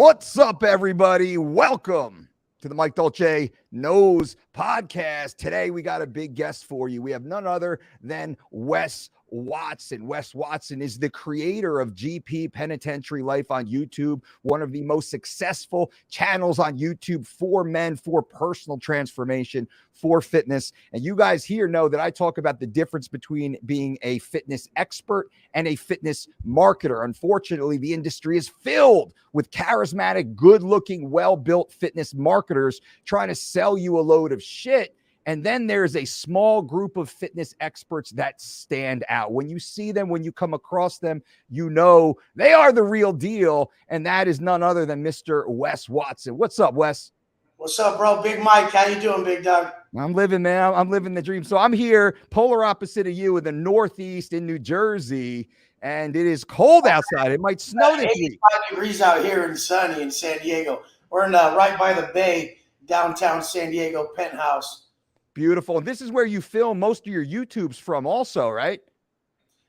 What's up, everybody? Welcome to the Mike Dolce Knows podcast. Today, we got a big guest for you. We have none other than Wes Watson. Wes Watson is the creator of GP Penitentiary Life on YouTube, one of the most successful channels on YouTube for men, for personal transformation, for fitness. And you guys here know that I talk about the difference between being a fitness expert and a fitness marketer. Unfortunately, the industry is filled with charismatic, good-looking, well-built fitness marketers trying to sell you a load of shit. And then there's a small group of fitness experts that stand out. When you see them, when you come across them, you know they are the real deal. And that is none other than Mr. Wes Watson. What's up, Wes? What's up, bro? Big Mike, how you doing, big dog? I'm living, man. I'm living the dream. So I'm here, polar opposite of you in the Northeast in New Jersey, and it is cold outside. It might snow this week. 85 degrees out here and sunny in San Diego. We're in right by the bay, downtown San Diego penthouse. Beautiful. And this is where you film most of your YouTubes from also, right?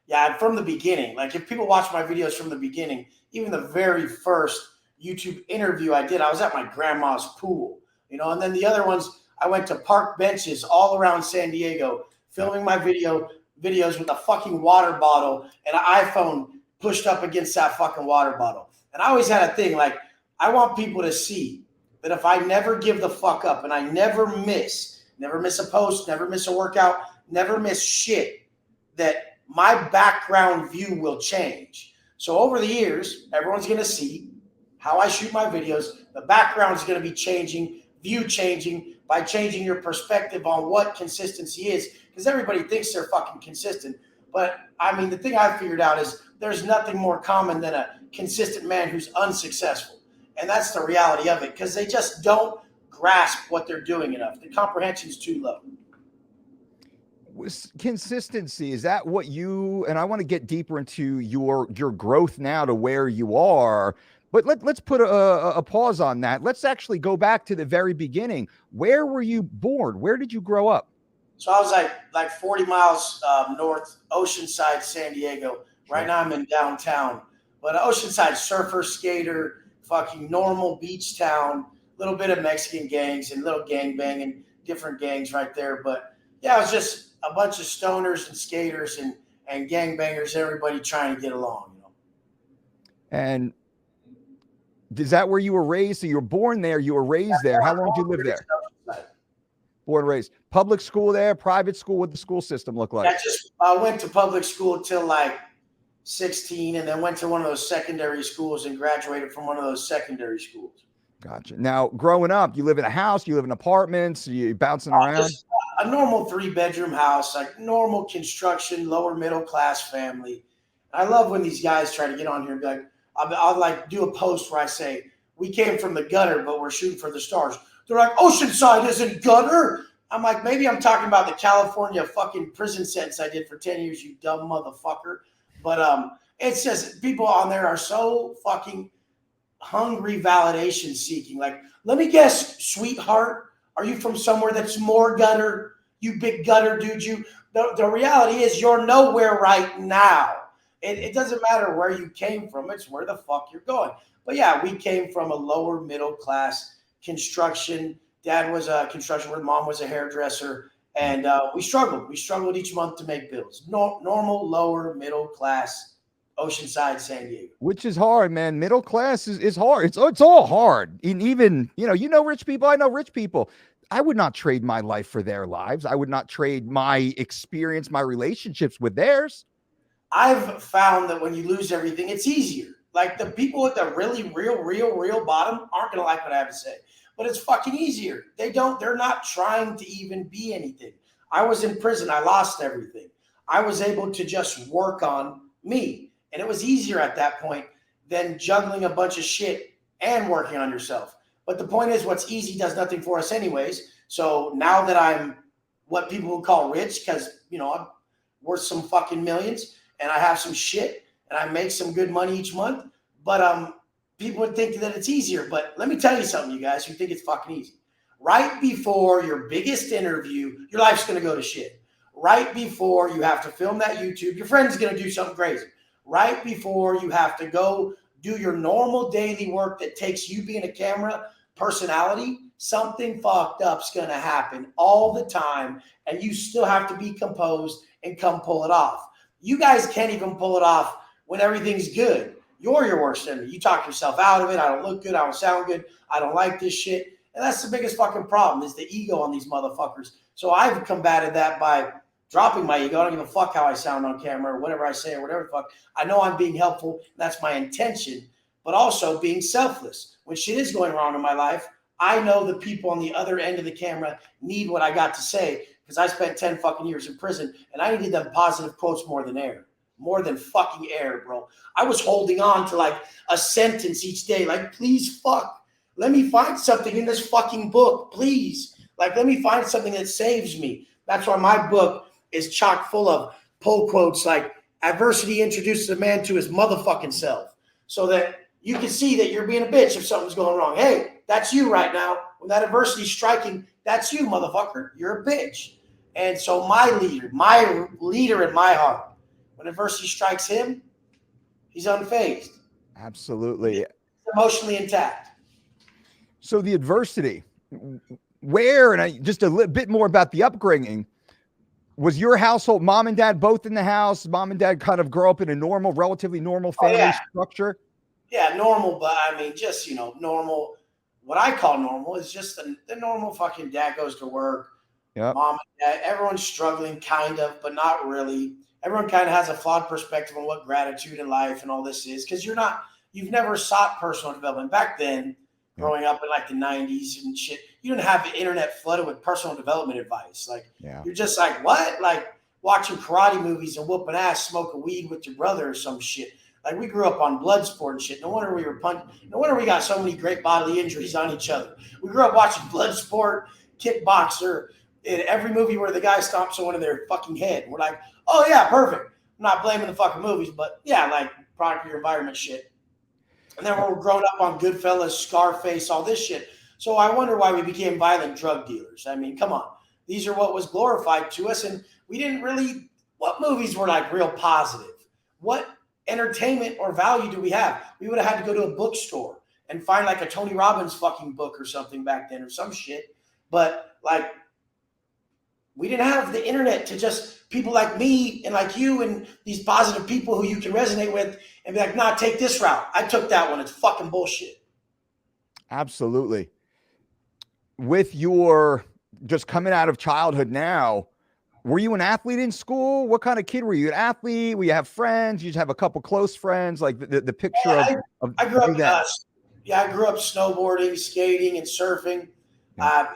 Yeah, from the beginning. Like if people watch my videos from the beginning, even the very first YouTube interview I did, I was at my grandma's pool, and then the other ones, I went to park benches all around San Diego, filming my videos with a fucking water bottle and an iPhone pushed up against that fucking water bottle. And I always had a thing, like, I want people to see that if I never give the fuck up and I never miss a post, never miss a workout, never miss shit, that my background view will change. So over the years, everyone's going to see how I shoot my videos. The background is going to be changing, view changing, by changing your perspective on what consistency is. Because everybody thinks they're fucking consistent. But I mean, the thing I figured out is there's nothing more common than a consistent man who's unsuccessful. And that's the reality of it, because they just don't grasp what they're doing enough. The comprehension's too low. Consistency, is that what you, and I want to get deeper into your growth now to where you are, but let's put a pause on that. Let's actually go back to the very beginning. Where were you born? Where did you grow up? So I was like 40 miles north, Oceanside, San Diego. Right now I'm in downtown, but Oceanside, surfer, skater, fucking normal beach town, little bit of Mexican gangs and little gang banging, different gangs right there. But yeah, it was just a bunch of stoners and skaters and gang bangers, everybody trying to get along, And is that where you were raised? So you were born there, you were raised there. How long did you live there? Born and raised. Public school there, private school? What did the school system look like? I went to public school till like 16 and then went to one of those secondary schools and graduated from one of those secondary schools. Gotcha. Now, growing up, you live in a house, you live in apartments, you bouncing around? Just a normal 3-bedroom house, like normal construction, lower middle class family. I love when these guys try to get on here and be like, I'll like do a post where I say, we came from the gutter, but we're shooting for the stars. They're like, Oceanside isn't gutter. I'm like, maybe I'm talking about the California fucking prison sentence I did for 10 years, you dumb motherfucker. But it's just people on there are so fucking hungry validation seeking. Like, let me guess, sweetheart, are you from somewhere that's more gutter? You big gutter dude. The reality is you're nowhere right now. It doesn't matter where you came from. It's where the fuck you're going. But yeah, we came from a lower middle class construction. Dad was a construction worker. Mom was a hairdresser. And we struggled. We struggled each month to make bills. Normal, lower middle class, Oceanside, San Diego. Which is hard, man. Middle class is hard. It's all hard. And even, you know rich people. I know rich people. I would not trade my life for their lives. I would not trade my experience, my relationships with theirs. I've found that when you lose everything, it's easier. Like the people at the really real bottom aren't going to like what I have to say, but it's fucking easier. They're not trying to even be anything. I was in prison. I lost everything. I was able to just work on me. And it was easier at that point than juggling a bunch of shit and working on yourself. But the point is, what's easy does nothing for us anyways. So now that I'm what people would call rich, because, I'm worth some fucking millions and I have some shit and I make some good money each month. But people would think that it's easier. But let me tell you something, you guys who think it's fucking easy. Right before your biggest interview, your life's going to go to shit. Right before you have to film that YouTube, your friend's going to do something crazy. Right before you have to go do your normal daily work that takes you being a camera personality, something fucked up's going to happen all the time. And you still have to be composed and come pull it off. You guys can't even pull it off when everything's good. You're your worst enemy. You talk yourself out of it. I don't look good. I don't sound good. I don't like this shit. And that's the biggest fucking problem, is the ego on these motherfuckers. So I've combated that by dropping my ego. I don't give a fuck how I sound on camera or whatever I say or whatever the fuck. I know I'm being helpful. That's my intention, but also being selfless. When shit is going wrong in my life, I know the people on the other end of the camera need what I got to say, because I spent 10 fucking years in prison and I needed them positive quotes more than air. More than fucking air, bro. I was holding on to like a sentence each day. Like, please fuck. Let me find something in this fucking book, please. Like, let me find something that saves me. That's why my book is chock full of pull quotes like, adversity introduces a man to his motherfucking self, so that you can see that you're being a bitch if something's going wrong. Hey, that's you right now. When that adversity's striking, that's you, motherfucker. You're a bitch. And so my leader in my heart, when adversity strikes him, he's unfazed. Absolutely. He's emotionally intact. So the adversity, where, and just a little bit more about the upbringing, was your household, mom and dad both in the house? Mom and dad kind of grow up in a normal, relatively normal family structure? Yeah, normal, but I mean, just, normal. What I call normal is just the normal fucking dad goes to work. Yep. Mom and dad, everyone's struggling kind of, but not really. Everyone kind of has a flawed perspective on what gratitude in life and all this is, because you've never sought personal development. Back then, growing up in like the 90s and shit, you didn't have the internet flooded with personal development advice. Like, you're just like, what? Like watching karate movies and whooping ass, smoking weed with your brother or some shit. Like, we grew up on blood sport and shit. No wonder we were punching. No wonder we got so many great bodily injuries on each other. We grew up watching blood sport, kickboxer, in every movie where the guy stomps someone in their fucking head. We're like, oh yeah, perfect. I'm not blaming the fucking movies, but yeah, like product of your environment shit. And then we're growing up on Goodfellas, Scarface, all this shit. So I wonder why we became violent drug dealers. I mean, come on. These are what was glorified to us. And we didn't really, what movies were like real positive? What entertainment or value do we have? We would have had to go to a bookstore and find like a Tony Robbins fucking book or something back then or some shit. But like, we didn't have the internet to just people like me and like you and these positive people who you can resonate with and be like, nah, take this route. I took that one. It's fucking bullshit. Absolutely. With your just coming out of childhood now, were you an athlete in school? What kind of kid were you? An athlete? Will you have friends? You just have a couple close friends? Like the picture of I grew up. I grew up snowboarding, skating, and surfing. Yeah.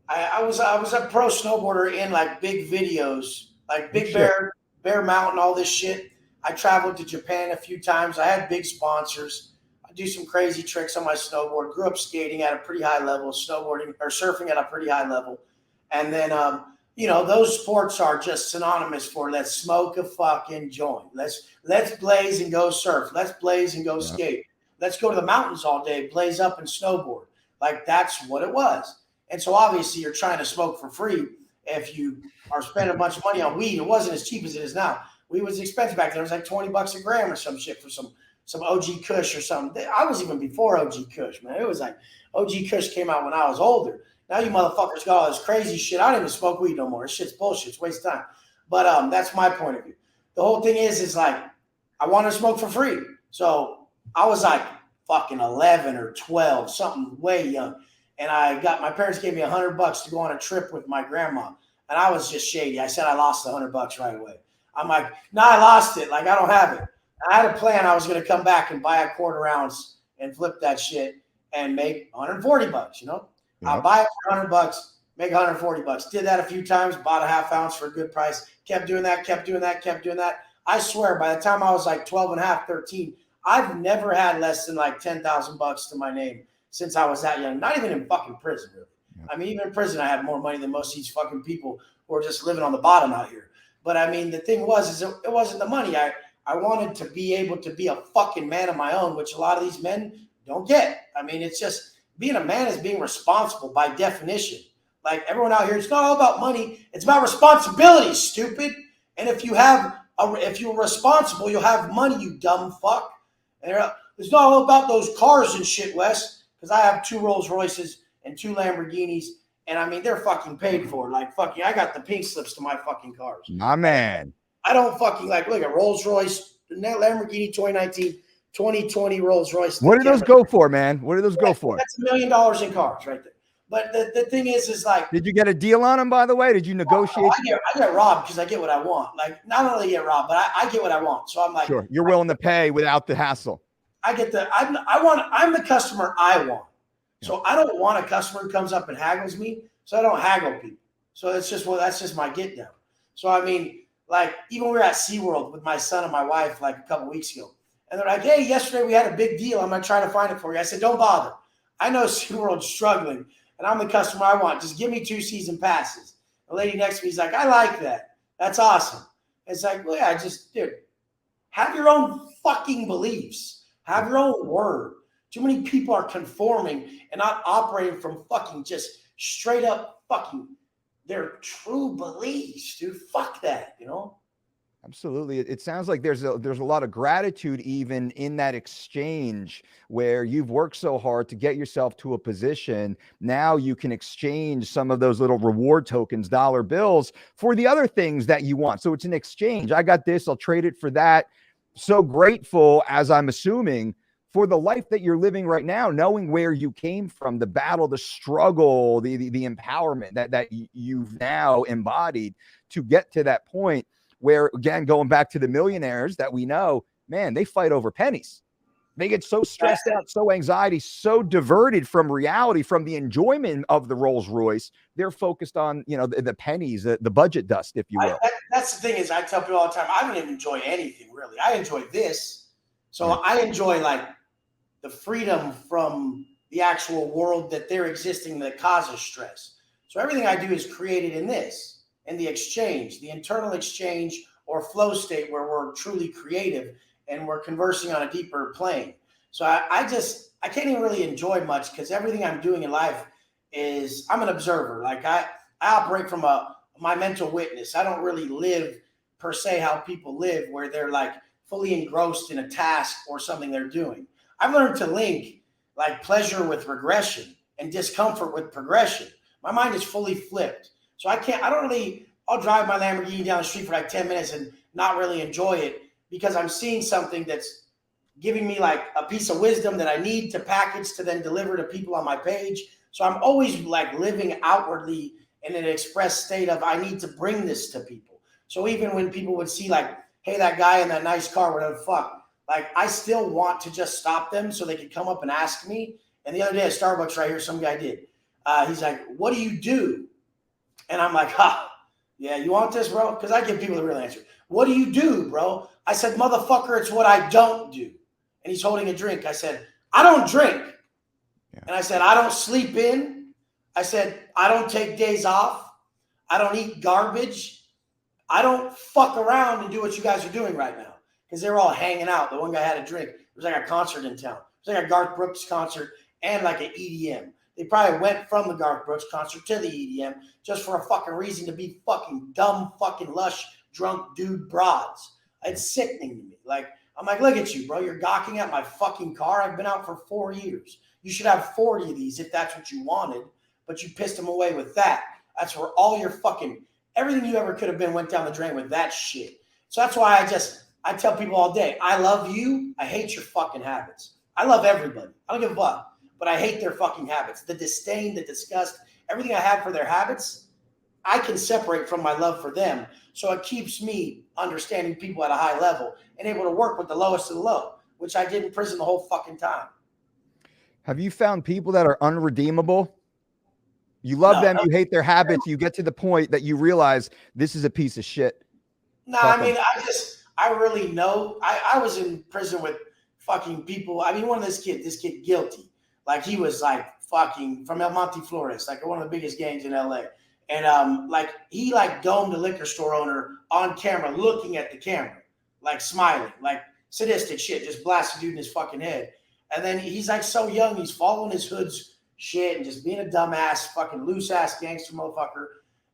I was a pro snowboarder in like big videos, like Big Bear Mountain, all this shit. I traveled to Japan a few times. I had big sponsors. I do some crazy tricks on my snowboard. Grew up skating at a pretty high level, snowboarding or surfing at a pretty high level. And then, those sports are just synonymous for let's smoke a fucking joint. Let's blaze and go surf. Let's blaze and go skate. Let's go to the mountains all day, blaze up and snowboard. Like, that's what it was. And so obviously you're trying to smoke for free. If you are spending a bunch of money on weed, it wasn't as cheap as it is now. Weed was expensive back then. It was like $20 a gram or some shit for some OG Kush or something. I was even before OG Kush, man. It was like OG Kush came out when I was older. Now you motherfuckers got all this crazy shit. I don't even smoke weed no more. This shit's bullshit. It's waste of time. But that's my point of view. The whole thing is like, I want to smoke for free. So I was like fucking 11 or 12, something way young. And my parents gave me $100 to go on a trip with my grandma. And I was just shady. I said I lost $100 right away. I'm like, no, I lost it. Like, I don't have it. I had a plan. I was going to come back and buy a quarter ounce and flip that shit and make $140, Yep. I'll buy it for $100, make $140. Did that a few times, bought a half ounce for a good price, kept doing that. I swear, by the time I was like 12 and a half, 13, I've never had less than like $10,000 to my name since I was that young. Not even in fucking prison, really. Yeah. I mean, even in prison, I had more money than most of these fucking people who are just living on the bottom out here. But I mean, the thing was, it wasn't the money. I wanted to be able to be a fucking man of my own, which a lot of these men don't get. I mean, it's just being a man is being responsible by definition. Like, everyone out here, it's not all about money. It's about responsibility, stupid. And if you're responsible, you'll have money, you dumb fuck. And it's not all about those cars and shit, Wes, because I have 2 Rolls Royces and 2 Lamborghinis, and I mean they're fucking paid for. Like fucking, I got the pink slips to my fucking cars. My man. I don't fucking like look at Rolls Royce, Lamborghini 2019, 2020 Rolls Royce. What do those go for, man? What do those go for? That's $1 million in cars right there. But the thing is like, did you get a deal on them, by the way? Did you negotiate? I get robbed because I get what I want. Like, not only get robbed, but I get what I want. So I'm like, sure, you're willing to pay without the hassle. I'm the customer I want. So I don't want a customer who comes up and haggles me. So I don't haggle people. So that's just my get down. So I mean, like, even we were at SeaWorld with my son and my wife like a couple weeks ago. And they're like, hey, yesterday we had a big deal. I'm going to try to find it for you. I said, don't bother. I know SeaWorld's struggling, and I'm the customer I want. Just give me 2 season passes. The lady next to me is like, I like that. That's awesome. It's like, well, yeah, dude, have your own fucking beliefs. Have your own word. Too many people are conforming and not operating from fucking just straight up fucking their true beliefs, dude. Fuck that, you know? Absolutely. It sounds like there's a lot of gratitude even in that exchange where you've worked so hard to get yourself to a position. Now you can exchange some of those little reward tokens, dollar bills, for the other things that you want. So it's an exchange. I got this, I'll trade it for that. So grateful, as I'm assuming, for the life that you're living right now, knowing where you came from, the battle, the struggle, the empowerment that you've now embodied to get to that point. Where, again, going back to the millionaires that we know, man, they fight over pennies. They get so stressed out, so anxiety, so diverted from reality, from the enjoyment of the Rolls Royce. They're focused on, the pennies, the budget dust, if you will. That's the thing is, I tell people all the time, I don't even enjoy anything really. I enjoy this. So I enjoy like the freedom from the actual world that they're existing that causes stress. So everything I do is created in this. And the exchange, the internal exchange or flow state where we're truly creative and we're conversing on a deeper plane. So I can't even really enjoy much because everything I'm doing in life is I'm an observer. Like I operate from my mental witness. I don't really live per se how people live where they're like fully engrossed in a task or something they're doing. I've learned to link like pleasure with regression and discomfort with progression. My mind is fully flipped. So I'll drive my Lamborghini down the street for like 10 minutes and not really enjoy it because I'm seeing something that's giving me like a piece of wisdom that I need to package to then deliver to people on my page. So I'm always like living outwardly in an express state of, I need to bring this to people. So even when people would see like, hey, that guy in that nice car, whatever the fuck, like I still want to just stop them so they could come up and ask me. And the other day at Starbucks right here, some guy did. He's like, what do you do? And I'm like, yeah, you want this, bro? Because I give people the real answer. What do you do, bro? I said, motherfucker, it's what I don't do. And he's holding a drink. I said, I don't drink. Yeah. And I said, I don't sleep in. I said, I don't take days off. I don't eat garbage. I don't fuck around and do what you guys are doing right now. Because they were all hanging out. The one guy had a drink. It was like a concert in town. It was like a Garth Brooks concert and like an EDM. They probably went from the Garth Brooks concert to the EDM just for a fucking reason to be fucking dumb, fucking lush, drunk dude broads. It's sickening to me. Like, I'm like, look at you, bro. You're gawking at my fucking car. I've been out for 4 years. You should have 40 of these if that's what you wanted, but you pissed them away with that. That's where all your fucking, everything you ever could have been went down the drain with that shit. So that's why I tell people all day, I love you. I hate your fucking habits. I love everybody. I don't give a fuck. But I hate their fucking habits. The disdain, the disgust, everything I have for their habits, I can separate from my love for them. So it keeps me understanding people at a high level and able to work with the lowest of the low, which I did in prison the whole fucking time. Have you found people that are unredeemable? You love them, you hate their habits, you get to the point that you realize this is a piece of shit. No, I mean, I really know. I was in prison with fucking people. I mean, this kid guilty. Like he was like fucking from El Monte Flores, like one of the biggest gangs in LA. And like he like domed a liquor store owner on camera, looking at the camera, like smiling, like sadistic shit, just blasted dude in his fucking head. And then he's like so young, he's following his hood's shit and just being a dumbass, fucking loose ass gangster motherfucker.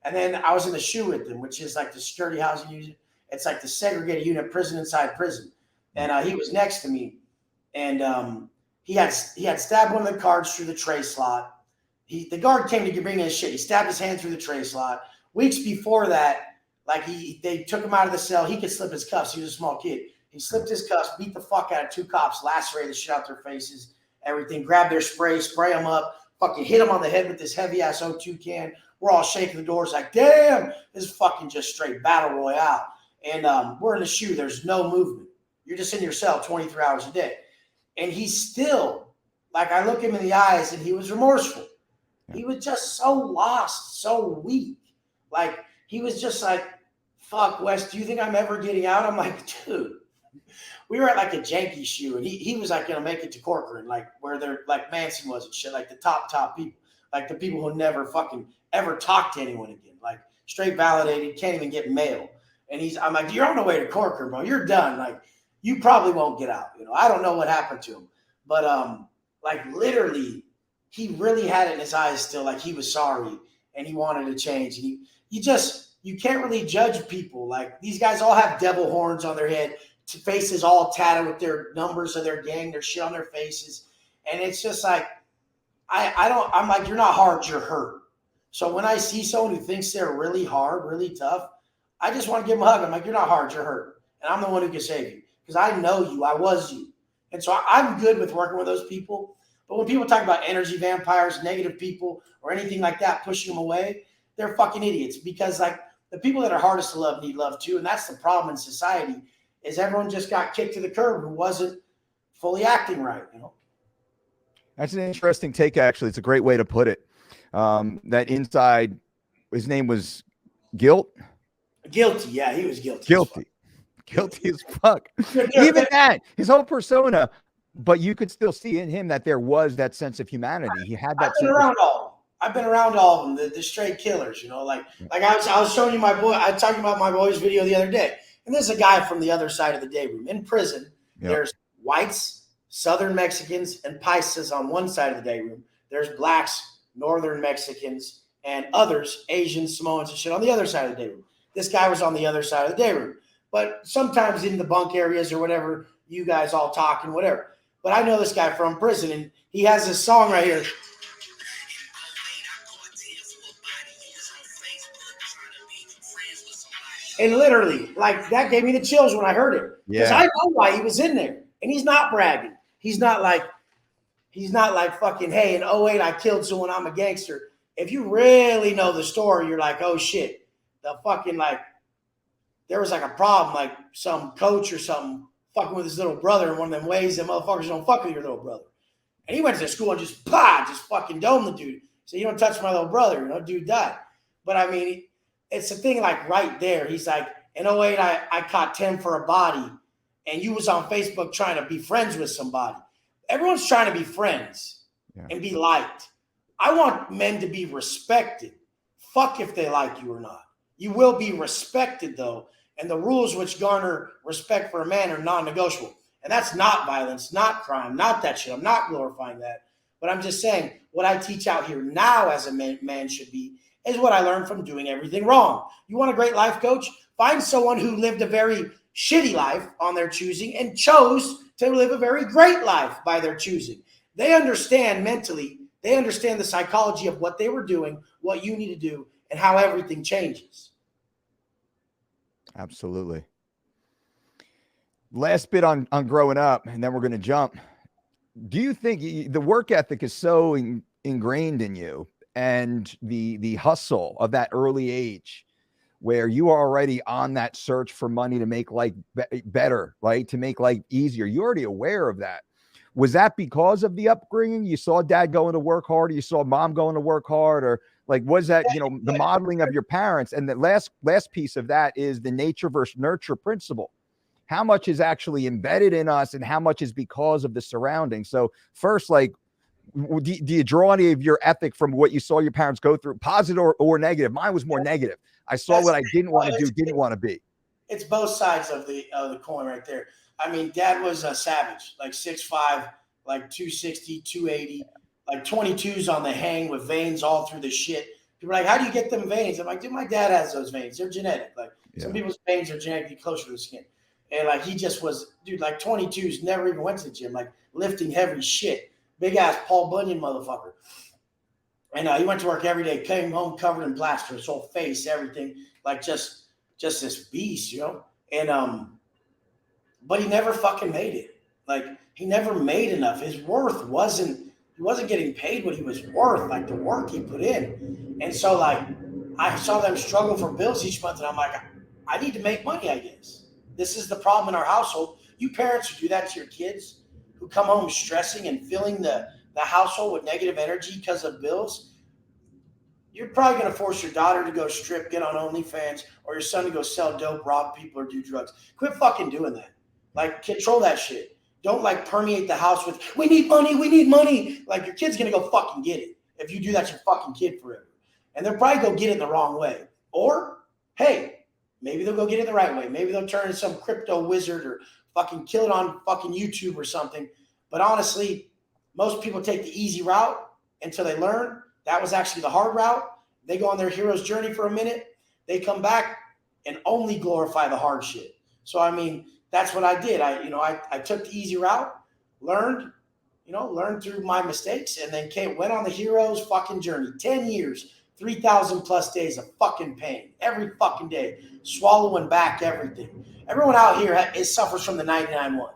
And then I was in the SHU with him, which is like the security housing unit. It's like the segregated unit prison inside prison. And he was next to me. and he had stabbed one of the guards through the tray slot. The guard came to bring in his shit. He stabbed his hand through the tray slot. Weeks before that, like they took him out of the cell. He could slip his cuffs. He was a small kid. He slipped his cuffs, beat the fuck out of 2 cops, lacerated the shit out their faces, everything. Grabbed their spray them up, fucking hit him on the head with this heavy ass O2 can. We're all shaking the doors like, damn, this is fucking just straight battle royale. And we're in the shoe. There's no movement. You're just in your cell 23 hours a day. And he's still, like, I look him in the eyes and he was remorseful. He was just so lost, so weak. Like, he was just like, fuck, Wes, do you think I'm ever getting out? I'm like, dude, we were at like a janky shoe, and he was like going to make it to Corcoran, like where they're like Manson was and shit, like the top people, like the people who never fucking ever talk to anyone again, like straight validated, can't even get mail. And I'm like, you're on the way to Corcoran, bro. You're done. Like, you probably won't get out. You know, I don't know what happened to him, but like literally, he really had it in his eyes still, like he was sorry and he wanted to change. And you can't really judge people. Like, these guys all have devil horns on their head, faces all tatted with their numbers of their gang, their shit on their faces. And it's just like, I'm like, you're not hard, you're hurt. So when I see someone who thinks they're really hard, really tough, I just want to give them a hug. I'm like, you're not hard, you're hurt. And I'm the one who can save you because I know you, I was you. And so I'm good with working with those people. But when people talk about energy vampires, negative people, or anything like that, pushing them away, they're fucking idiots, because like the people that are hardest to love need love too. And that's the problem in society, is everyone just got kicked to the curb who wasn't fully acting right, you know? That's an interesting take, actually. It's a great way to put it. That inside, his name was Guilt? Guilty, yeah, he was guilty. Guilty as fuck. Even that, his whole persona, but you could still see in him that there was that sense of humanity. He had that. I've been around all of them, the straight killers, you know, like I was showing you my boy, I was talking about my boy's video the other day. And there's a guy from the other side of the day room in prison. Yep. There's whites, Southern Mexicans, and Paisas on one side of the day room. There's blacks, Northern Mexicans, and others, Asians, Samoans, and shit on the other side of the day room. This guy was on the other side of the day room. But sometimes in the bunk areas or whatever, you guys all talk and whatever. But I know this guy from prison, and he has this song right here. And literally, like, that gave me the chills when I heard it. Because I know why he was in there. And he's not bragging. He's not like fucking, hey, in 08, I killed someone, I'm a gangster. If you really know the story, you're like, oh shit. The fucking, like, there was like a problem, like some coach or something fucking with his little brother in one of them ways that motherfuckers don't fuck with your little brother. And he went to school and just fucking domed the dude. So you don't touch my little brother, you know, dude died. But I mean, it's a thing like right there. He's like, in 08, I caught 10 for a body, and you was on Facebook trying to be friends with somebody. Everyone's trying to be friends and be liked. I want men to be respected. Fuck if they like you or not. You will be respected, though. And the rules which garner respect for a man are non-negotiable. And that's not violence, not crime, not that shit. I'm not glorifying that. But I'm just saying what I teach out here now as a man should be is what I learned from doing everything wrong. You want a great life coach? Find someone who lived a very shitty life on their choosing and chose to live a very great life by their choosing. They understand mentally, they understand the psychology of what they were doing, what you need to do, and how everything changes. Absolutely. Last bit on growing up, and then we're going to jump. Do you think the work ethic is so ingrained in you, and the hustle of that early age, where you are already on that search for money to make life better, right? To make life easier. You're already aware of that. Was that because of the upbringing? You saw dad going to work hard, or you saw mom going to work hard, or like, was that, you know, the modeling of your parents? And the last piece of that is the nature versus nurture principle. How much is actually embedded in us, and how much is because of the surroundings? So first, like, do you draw any of your ethic from what you saw your parents go through, positive or negative? Mine was more negative. I saw what I didn't want to do, didn't want to be. It's both sides of the coin right there. I mean, dad was a savage, like 6'5", like 260, 280, like 22s on the hang with veins all through the shit. People are like, how do you get them veins? I'm like, dude, my dad has those veins. They're genetic. Like some people's veins are genetically closer to the skin. And like he just was, dude, like 22s, never even went to the gym, like lifting heavy shit. Big ass Paul Bunyan motherfucker. And he went to work every day, came home covered in plaster, his whole face, everything, like just this beast, you know? And but he never fucking made it. Like he never made enough. His worth wasn't, he wasn't getting paid what he was worth, like the work he put in. And so like I saw them struggle for bills each month, and I'm like, I need to make money, I guess. This is the problem in our household. You parents who do that to your kids, who come home stressing and filling the household with negative energy because of bills, you're probably going to force your daughter to go strip, get on OnlyFans, or your son to go sell dope, rob people, or do drugs. Quit fucking doing that. Like, control that shit. Don't like permeate the house with, we need money, we need money. Like, your kid's going to go fucking get it if you do that to your fucking kid forever. And they'll probably go get it in the wrong way. Or, hey, maybe they'll go get it the right way. Maybe they'll turn into some crypto wizard or fucking kill it on fucking YouTube or something. But honestly, most people take the easy route until they learn that was actually the hard route. They go on their hero's journey for a minute. They come back and only glorify the hard shit. So, I mean, that's what I did. I took the easy route, learned through my mistakes, and then went on the hero's fucking journey. 10 years, 3,000 plus days of fucking pain every fucking day, swallowing back everything. Everyone out here suffers from the 99-1.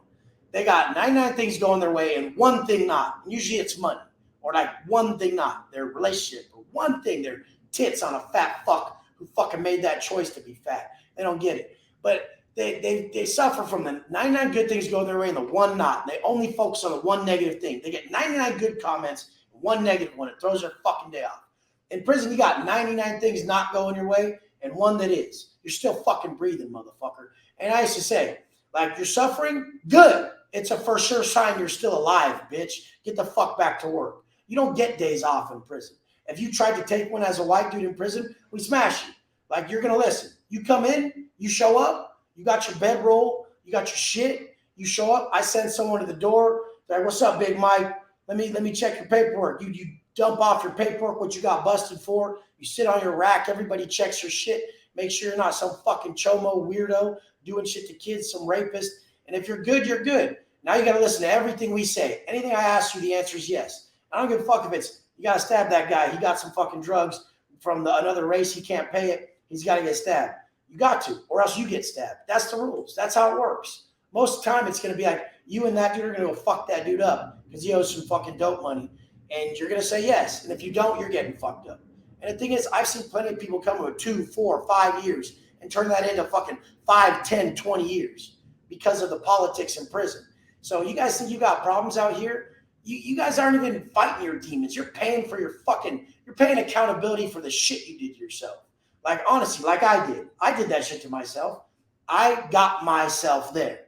They got 99 things going their way and one thing not. Usually it's money, or like one thing not, their relationship, or one thing, their tits on a fat fuck who fucking made that choice to be fat. They don't get it. But they suffer from the 99 good things going their way and the one not. They only focus on the one negative thing. They get 99 good comments, one negative one. It throws their fucking day off. In prison, you got 99 things not going your way and one that is. You're still fucking breathing, motherfucker. And I used to say, like, you're suffering? Good. It's a for sure sign you're still alive, bitch. Get the fuck back to work. You don't get days off in prison. If you tried to take one as a white dude in prison, we smash you. Like, you're going to listen. You come in, you show up, you got your bedroll, you got your shit, you show up, I send someone to the door, like, what's up, Big Mike? Let me check your paperwork. You dump off your paperwork, what you got busted for. You sit on your rack, everybody checks your shit. Make sure you're not some fucking chomo weirdo doing shit to kids, some rapist. And if you're good, you're good. Now you got to listen to everything we say. Anything I ask you, the answer is yes. I don't give a fuck if it's, you got to stab that guy. He got some fucking drugs from another race. He can't pay it. He's got to get stabbed. You got to, or else you get stabbed. That's the rules. That's how it works. Most of the time, it's going to be like, you and that dude are going to go fuck that dude up because he owes some fucking dope money. And you're going to say yes. And if you don't, you're getting fucked up. And the thing is, I've seen plenty of people come with 2, 4, 5 years and turn that into fucking 5, 10, 20 years because of the politics in prison. So you guys think you got problems out here? You guys aren't even fighting your demons. You're paying for you're paying accountability for the shit you did to yourself. Like, honestly, like I did. I did that shit to myself. I got myself there.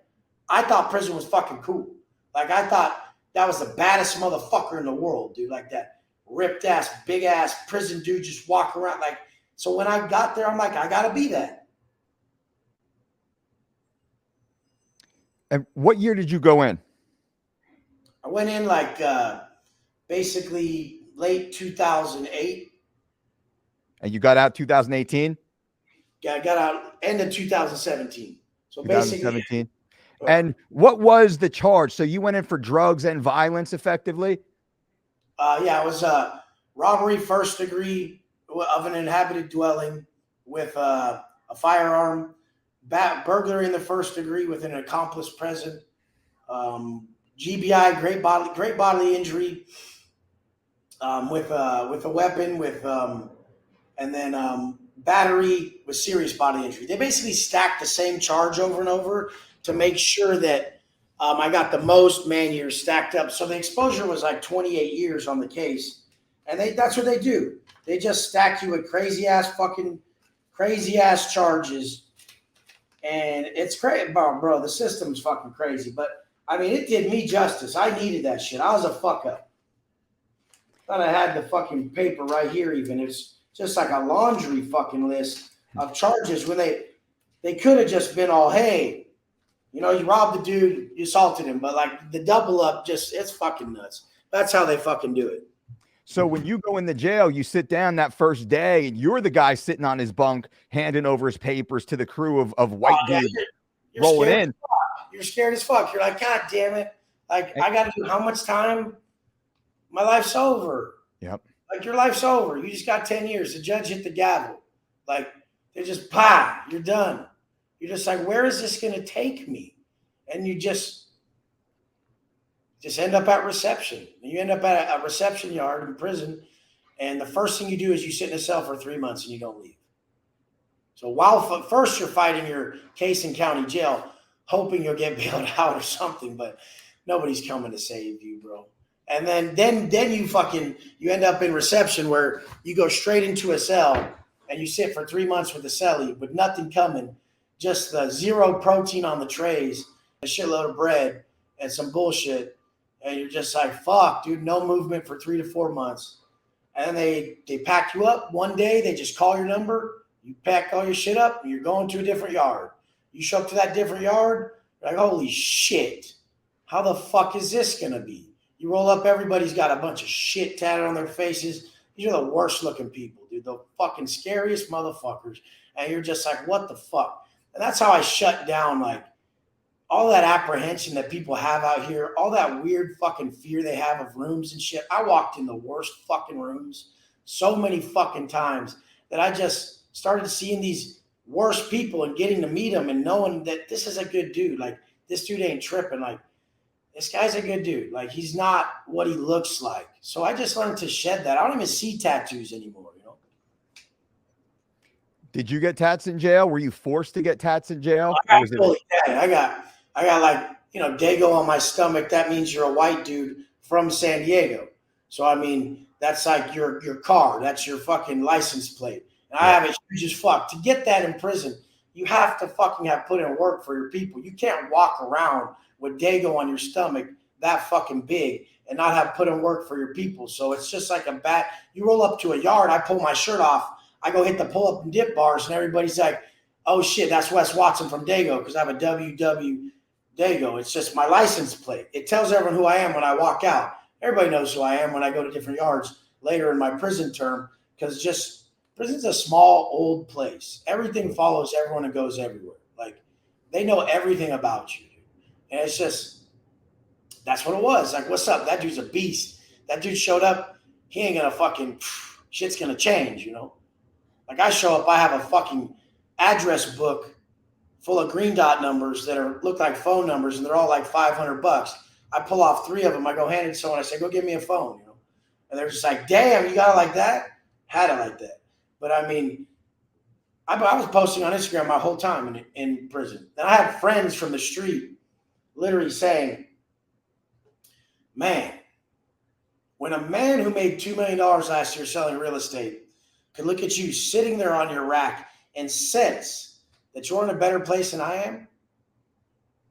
I thought prison was fucking cool. Like, I thought that was the baddest motherfucker in the world, dude. Like that ripped ass, big ass prison dude just walking around. Like, so when I got there, I'm like, I gotta be that. And what year did you go in? I went in like basically late 2008. And you got out 2018? Yeah, I got out end of 2017. So 2017. basically. And what was the charge? So you went in for drugs and violence effectively? Yeah, it was robbery first degree of an inhabited dwelling with a firearm, burglary in the first degree with an accomplice present, GBI, great bodily injury, with a weapon, and then battery with serious bodily injury. They basically stacked the same charge over and over to make sure that I got the most man years stacked up. So the exposure was like 28 years on the case. And that's what they do. They just stack you with crazy ass charges. And it's crazy, bro. The system's fucking crazy. But I mean, it did me justice. I needed that shit. I was a fuck up. Thought I had the fucking paper right here even. It's just like a laundry fucking list of charges when they could have just been all, hey, you know, you robbed the dude, you assaulted him, but like the double up, it's fucking nuts. That's how they fucking do it. So when you go in the jail, you sit down that first day and you're the guy sitting on his bunk, handing over his papers to the crew of white dudes. rolling in. You're scared as fuck. You're like, God damn it. Like, I got to do how much time? My life's over. Yep. Like, your life's over. You just got 10 years. The judge hit the gavel. Like, they just, you're done. You're just like, where is this going to take me? And you just end up at reception. You end up at a reception yard in prison. And the first thing you do is you sit in a cell for 3 months and you don't leave. So while first you're fighting your case in county jail, hoping you'll get bailed out or something, but nobody's coming to save you, bro. And then you end up in reception where you go straight into a cell and you sit for 3 months with a cellie with nothing coming, just the zero protein on the trays, a shitload of bread and some bullshit. And you're just like, fuck, dude, no movement for 3 to 4 months. And they pack you up one day. They just call your number. You pack all your shit up and you're going to a different yard. You show up to that different yard, you're like, holy shit, how the fuck is this going to be? You roll up, everybody's got a bunch of shit tatted on their faces. These are the worst looking people, dude, the fucking scariest motherfuckers. And you're just like, what the fuck? And that's how I shut down, like, all that apprehension that people have out here, all that weird fucking fear they have of rooms and shit. I walked in the worst fucking rooms so many fucking times that I just started seeing these worse people and getting to meet them and knowing that this is a good dude. Like, this dude ain't tripping. Like, this guy's a good dude. Like, he's not what he looks like. So I just learned to shed that. I don't even see tattoos anymore, you know? Did you get tats in jail? Were you forced to get tats in jail? I got like, you know, Dago on my stomach. That means you're a white dude from San Diego. So, I mean, that's like your car. That's your fucking license plate. And I have it huge as fuck. To get that in prison, you have to fucking have put in work for your people. You can't walk around with Dago on your stomach that fucking big and not have put in work for your people. So it's just like you roll up to a yard, I pull my shirt off, I go hit the pull up and dip bars, and everybody's like, oh shit, that's Wes Watson from Dago, because I have a WW Dago. It's just my license plate. It tells everyone who I am when I walk out. Everybody knows who I am when I go to different yards later in my prison term, because prison's a small, old place. Everything follows everyone and goes everywhere. Like, they know everything about you. And it's just, that's what it was. Like, what's up? That dude's a beast. That dude showed up. He ain't going to fucking, shit's going to change, you know? Like, I show up, I have a fucking address book full of green dot numbers that look like phone numbers, and they're all like $500. I pull off 3 of them. I go hand it to someone. I say, go give me a phone, you know? And they're just like, damn, you got it like that? Had it like that. But I mean, I was posting on Instagram my whole time in prison. And I had friends from the street literally saying, man, when a man who made $2 million last year selling real estate could look at you sitting there on your rack and sense that you're in a better place than I am,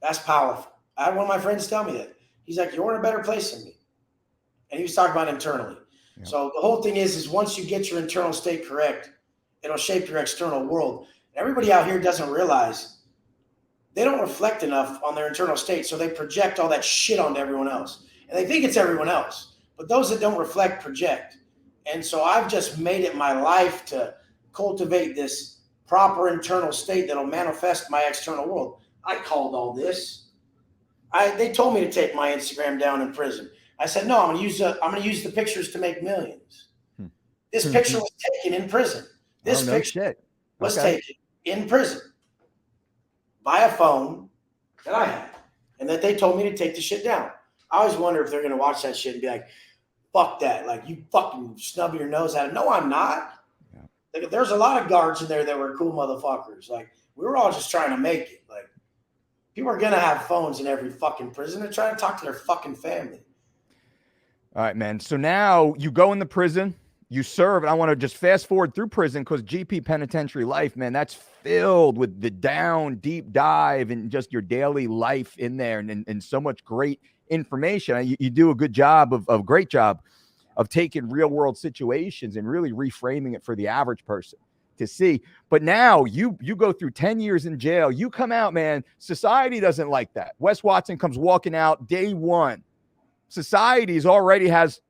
that's powerful. I had one of my friends tell me that. He's like, you're in a better place than me. And he was talking about internally. Yeah. So the whole thing is once you get your internal state correct, it'll shape your external world. Everybody out here doesn't realize they don't reflect enough on their internal state, so they project all that shit onto everyone else. And they think it's everyone else. But those that don't reflect project. And so I've just made it my life to cultivate this proper internal state that'll manifest my external world. I called all this. They told me to take my Instagram down in prison. I said, no, I'm going to use the pictures to make millions. This picture was taken in prison. This picture was taken in prison by a phone that I had, and that they told me to take the shit down. I always wonder if they're going to watch that shit and be like, fuck that. Like, you fucking snub your nose at it. No, I'm not. Yeah. Like, there's a lot of guards in there that were cool motherfuckers. Like, we were all just trying to make it. Like, people are going to have phones in every fucking prison. They're trying to talk to their fucking family. All right, man. So now you go in the prison, you serve, and I want to just fast forward through prison because GP Penitentiary life, man, that's filled with the down, deep dive and just your daily life in there and so much great information. You do a good job great job of taking real world situations and really reframing it for the average person to see. But now you go through 10 years in jail. You come out, man. Society doesn't like that. Wes Watson comes walking out day one. Society already has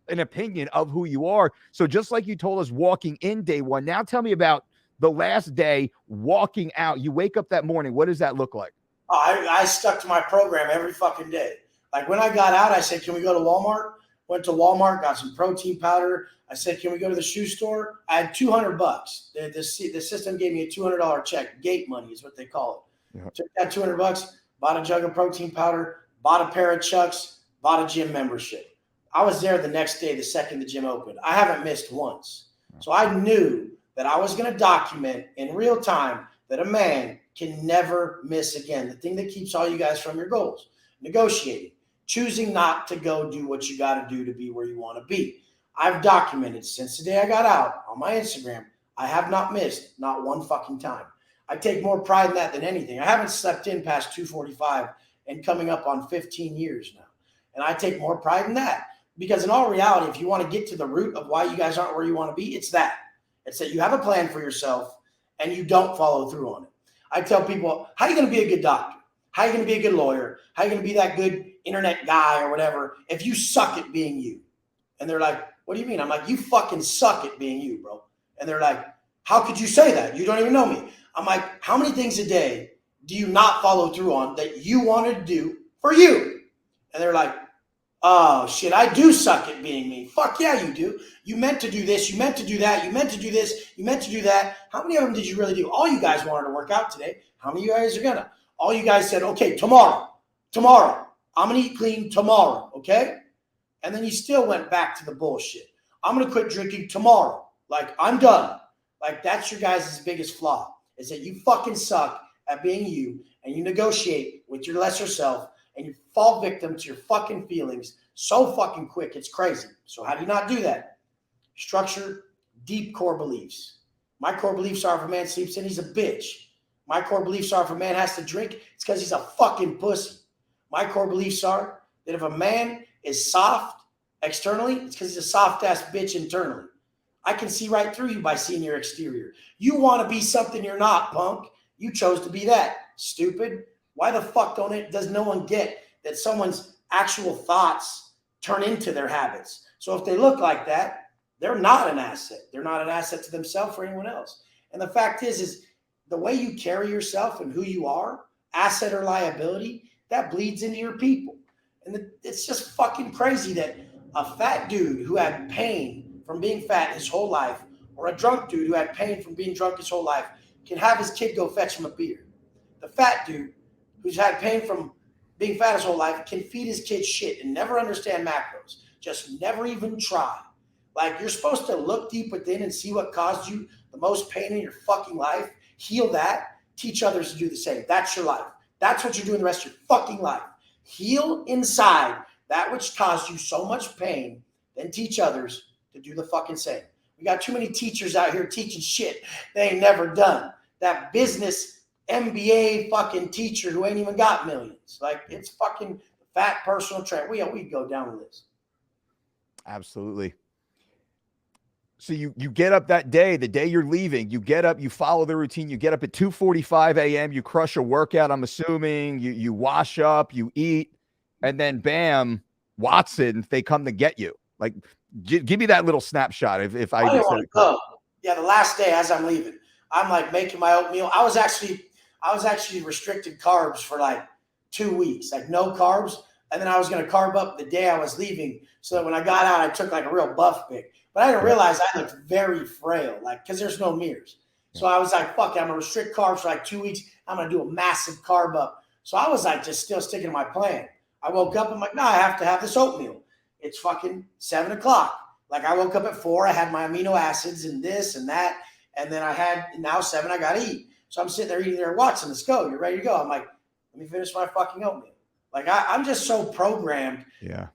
an opinion of who you are. So just like you told us walking in day one, now tell me about the last day walking out. You wake up that morning. What does that look like? I stuck to my program every fucking day. Like when I got out, I said, can we go to Walmart? Went to Walmart, got some protein powder. I said, can we go to the shoe store? I had $200. The system gave me a $200 check. Gate money is what they call it. Yeah. Took that $200, bought a jug of protein powder, bought a pair of Chucks, bought a gym membership. I was there the next day, the second the gym opened. I haven't missed once. So I knew that I was going to document in real time that a man can never miss again. The thing that keeps all you guys from your goals: negotiating, choosing not to go do what you got to do to be where you want to be. I've documented since the day I got out on my Instagram. I have not missed, not one fucking time. I take more pride in that than anything. I haven't slept in past 245 and coming up on 15 years now. And I take more pride in that because in all reality, if you want to get to the root of why you guys aren't where you want to be, it's that. It's that you have a plan for yourself and you don't follow through on it. I tell people, how are you going to be a good doctor? How are you going to be a good lawyer? How are you going to be that good internet guy or whatever if you suck at being you? And they're like, what do you mean? I'm like, you fucking suck at being you, bro. And they're like, how could you say that? You don't even know me. I'm like, how many things a day do you not follow through on that you want to do for you? And they're like, oh shit, I do suck at being me. Fuck yeah, you do. You meant to do this. You meant to do that. You meant to do this. You meant to do that. How many of them did you really do? All you guys wanted to work out today. How many of you guys are gonna? All you guys said, okay, tomorrow, I'm gonna eat clean tomorrow, okay? And then you still went back to the bullshit. I'm gonna quit drinking tomorrow. Like, I'm done. Like, that's your guys' biggest flaw, is that you fucking suck at being you, and you negotiate with your lesser self, and you fall victim to your fucking feelings so fucking quick, it's crazy. So how do you not do that? Structure deep core beliefs. My core beliefs are if a man sleeps in, he's a bitch. My core beliefs are if a man has to drink, it's because he's a fucking pussy. My core beliefs are that if a man is soft externally, it's because he's a soft-ass bitch internally. I can see right through you by seeing your exterior. You want to be something you're not, punk. You chose to be that. Stupid. Why the fuck does no one get that someone's actual thoughts turn into their habits? So if they look like that, they're not an asset. They're not an asset to themselves or anyone else. And the fact is the way you carry yourself and who you are, asset or liability, that bleeds into your people. And it's just fucking crazy that a fat dude who had pain from being fat his whole life, or a drunk dude who had pain from being drunk his whole life, can have his kid go fetch him a beer. The fat dude who's had pain from being fat his whole life can feed his kid shit and never understand macros. Just never even try. Like, you're supposed to look deep within and see what caused you the most pain in your fucking life. Heal that. Teach others to do the same. That's your life. That's what you're doing the rest of your fucking life. Heal inside that which caused you so much pain, then teach others to do the fucking same. We got too many teachers out here teaching shit they ain't never done. That business MBA fucking teacher who ain't even got millions. Like, it's fucking fat personal trainer. We go down the list. Absolutely. So you get up that day, the day you're leaving, you get up, you follow the routine, you get up at 2:45 a.m., you crush a workout, I'm assuming, you wash up, you eat, and then bam, Watson, they come to get you. Like, give me that little snapshot if I just said it correctly. Yeah, the last day as I'm leaving, I'm like making my oatmeal. I was actually restricted carbs for like 2 weeks, like no carbs. And then I was going to carb up the day I was leaving so that when I got out, I took like a real buff pic. But I didn't realize I looked very frail, like, because there's no mirrors. So I was like, fuck it, I'm going to restrict carbs for like 2 weeks. I'm going to do a massive carb up. So I was like just still sticking to my plan. I woke up, I'm like, no, I have to have this oatmeal. It's fucking 7 o'clock. Like, I woke up at 4, I had my amino acids and this and that. And then I had, now 7, I got to eat. So I'm sitting there eating there, Watson, let's go. You're ready to go. I'm like, let me finish my fucking oatmeal. Like, I'm just so programmed. Yeah.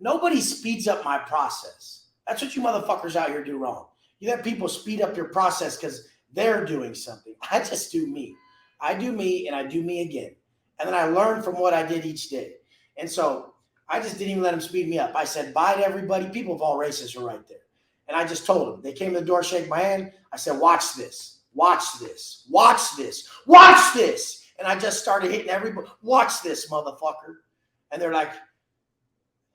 Nobody speeds up my process. That's what you motherfuckers out here do wrong. You let people speed up your process because they're doing something. I just do me. I do me and I do me again. And then I learn from what I did each day. And so I just didn't even let them speed me up. I said bye to everybody. People of all races are right there. And I just told them. They came to the door, shake my hand. I said, watch this. Watch this. Watch this. Watch this. And I just started hitting everybody. Watch this, motherfucker. And they're like,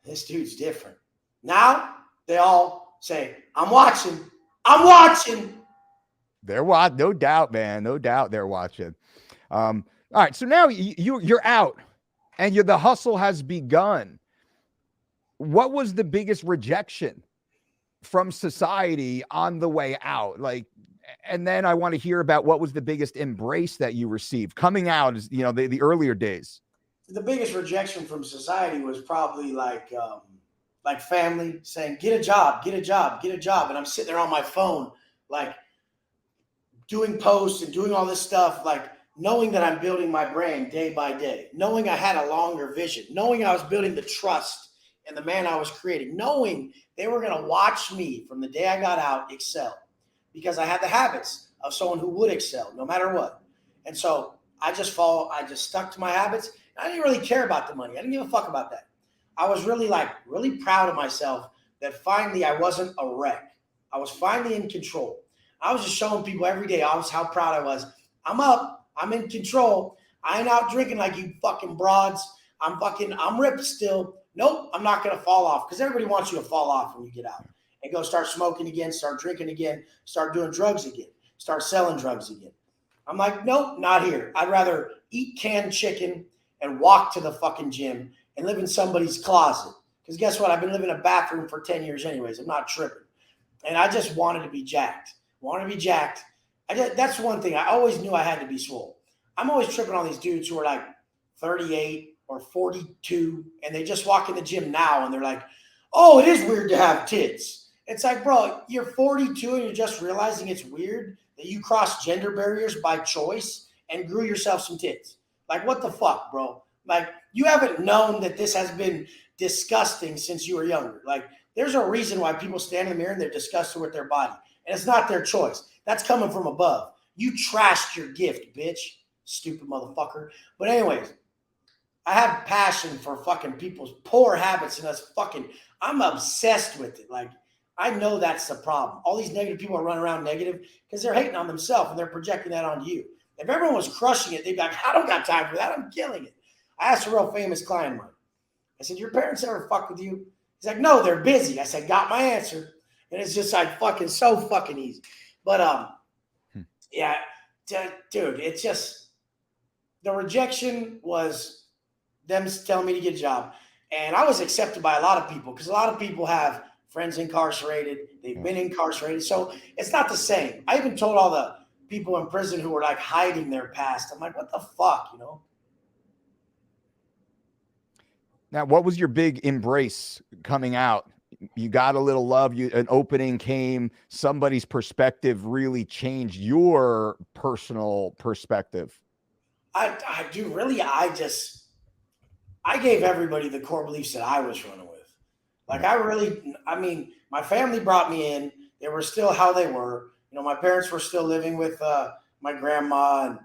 this dude's different. Now they all say, I'm watching. I'm watching. They're watching. No doubt, man. No doubt they're watching. All right. So now you're out and the hustle has begun. What was the biggest rejection from society on the way out? Like, and then I want to hear about what was the biggest embrace that you received coming out, as the earlier days. The biggest rejection from society was probably like family saying, get a job, get a job, get a job. And I'm sitting there on my phone, like doing posts and doing all this stuff, like knowing that I'm building my brand day by day, knowing I had a longer vision, knowing I was building the trust in the man I was creating, knowing they were going to watch me from the day I got out excel, because I had the habits of someone who would excel no matter what. And so I just stuck to my habits. I didn't really care about the money. I didn't give a fuck about that. I was really proud of myself that finally I wasn't a wreck. I was finally in control. I was just showing people every day how proud I was. I'm up. I'm in control. I ain't out drinking like you fucking broads. I'm ripped still. Nope, I'm not going to fall off, because everybody wants you to fall off when you get out and go start smoking again, start drinking again, start doing drugs again, start selling drugs again. I'm like, nope, not here. I'd rather eat canned chicken and walk to the fucking gym and live in somebody's closet. Because guess what? I've been living in a bathroom for 10 years anyways. I'm not tripping. And I just wanted to be jacked. That's one thing. I always knew I had to be swole. I'm always tripping on these dudes who are like 38 or 42, and they just walk in the gym now and they're like, oh, it is weird to have tits. It's like, bro, you're 42 and you're just realizing it's weird that you crossed gender barriers by choice and grew yourself some tits. Like, what the fuck, bro? Like, you haven't known that this has been disgusting since you were younger. Like, there's a reason why people stand in the mirror and they're disgusted with their body. And it's not their choice. That's coming from above. You trashed your gift, bitch. Stupid motherfucker. But anyways, I have passion for fucking people's poor habits, and I'm obsessed with it. Like, I know that's the problem. All these negative people are running around negative because they're hating on themselves and they're projecting that onto you. If everyone was crushing it, they'd be like, I don't got time for that. I'm killing it. I asked a real famous client of mine. I said, your parents ever fuck with you? He's like, no, they're busy. I said, got my answer. And it's just like so fucking easy. But yeah, dude, it's just, the rejection was them telling me to get a job. And I was accepted by a lot of people, because a lot of people have friends incarcerated. They've been incarcerated. So it's not the same. I even told all the people in prison who were like hiding their past, I'm like, what the fuck, you know? Now, what was your big embrace coming out? You got a little love, an opening came, somebody's perspective really changed your personal perspective. I do really. I gave everybody the core beliefs that I was running with. Like, my family brought me in. They were still how they were. You know, my parents were still living with my grandma, and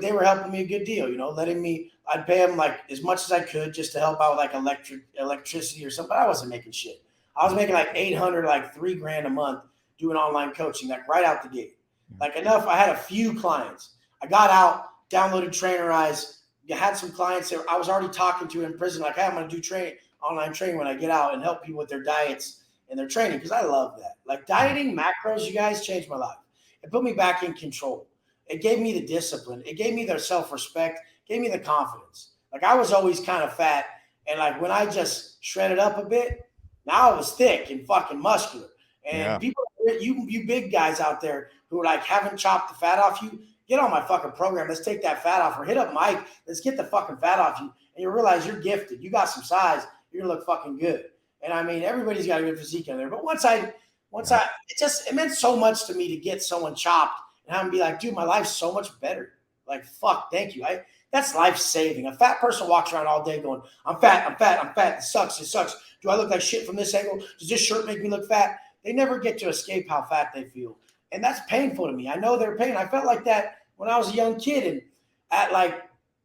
they were helping me a good deal, you know, I'd pay them like as much as I could just to help out with like electricity or something. But I wasn't making shit. I was making like 800, like $3,000 a month doing online coaching, like right out the gate. Like, enough. I had a few clients. I got out, downloaded Trainerize. You had some clients that I was already talking to in prison. Like, hey, I'm going to do online training when I get out and help people with their diets and their training, because I love that. Like, dieting, macros, you guys, changed my life. It put me back in control. It gave me the discipline. It gave me the self-respect, gave me the confidence. Like, I was always kind of fat. And like, when I just shredded up a bit, now I was thick and fucking muscular. And people, you big guys out there who are like, haven't chopped the fat off you, get on my fucking program. Let's take that fat off, or hit up Mike. Let's get the fucking fat off you. And you realize you're gifted. You got some size. You're gonna look fucking good. And I mean, everybody's got a good physique in there. But it meant so much to me to get someone chopped and have them be like, dude, my life's so much better. Like, fuck, thank you. That's life saving. A fat person walks around all day going, I'm fat. It sucks. Do I look like shit from this angle? Does this shirt make me look fat? They never get to escape how fat they feel. And that's painful to me. I know their pain. I felt like that when I was a young kid, and at like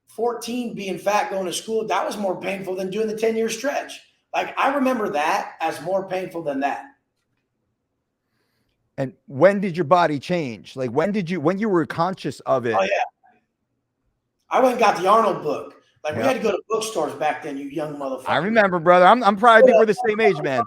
14 being fat going to school, that was more painful than doing the 10-year stretch. Like, I remember that as more painful than that. And when did your body change? Like, when you were conscious of it? Oh, yeah. I went and got the Arnold book. Like, we had to go to bookstores back then, you young motherfucker. I remember, brother. I'm probably think we're the same age, man.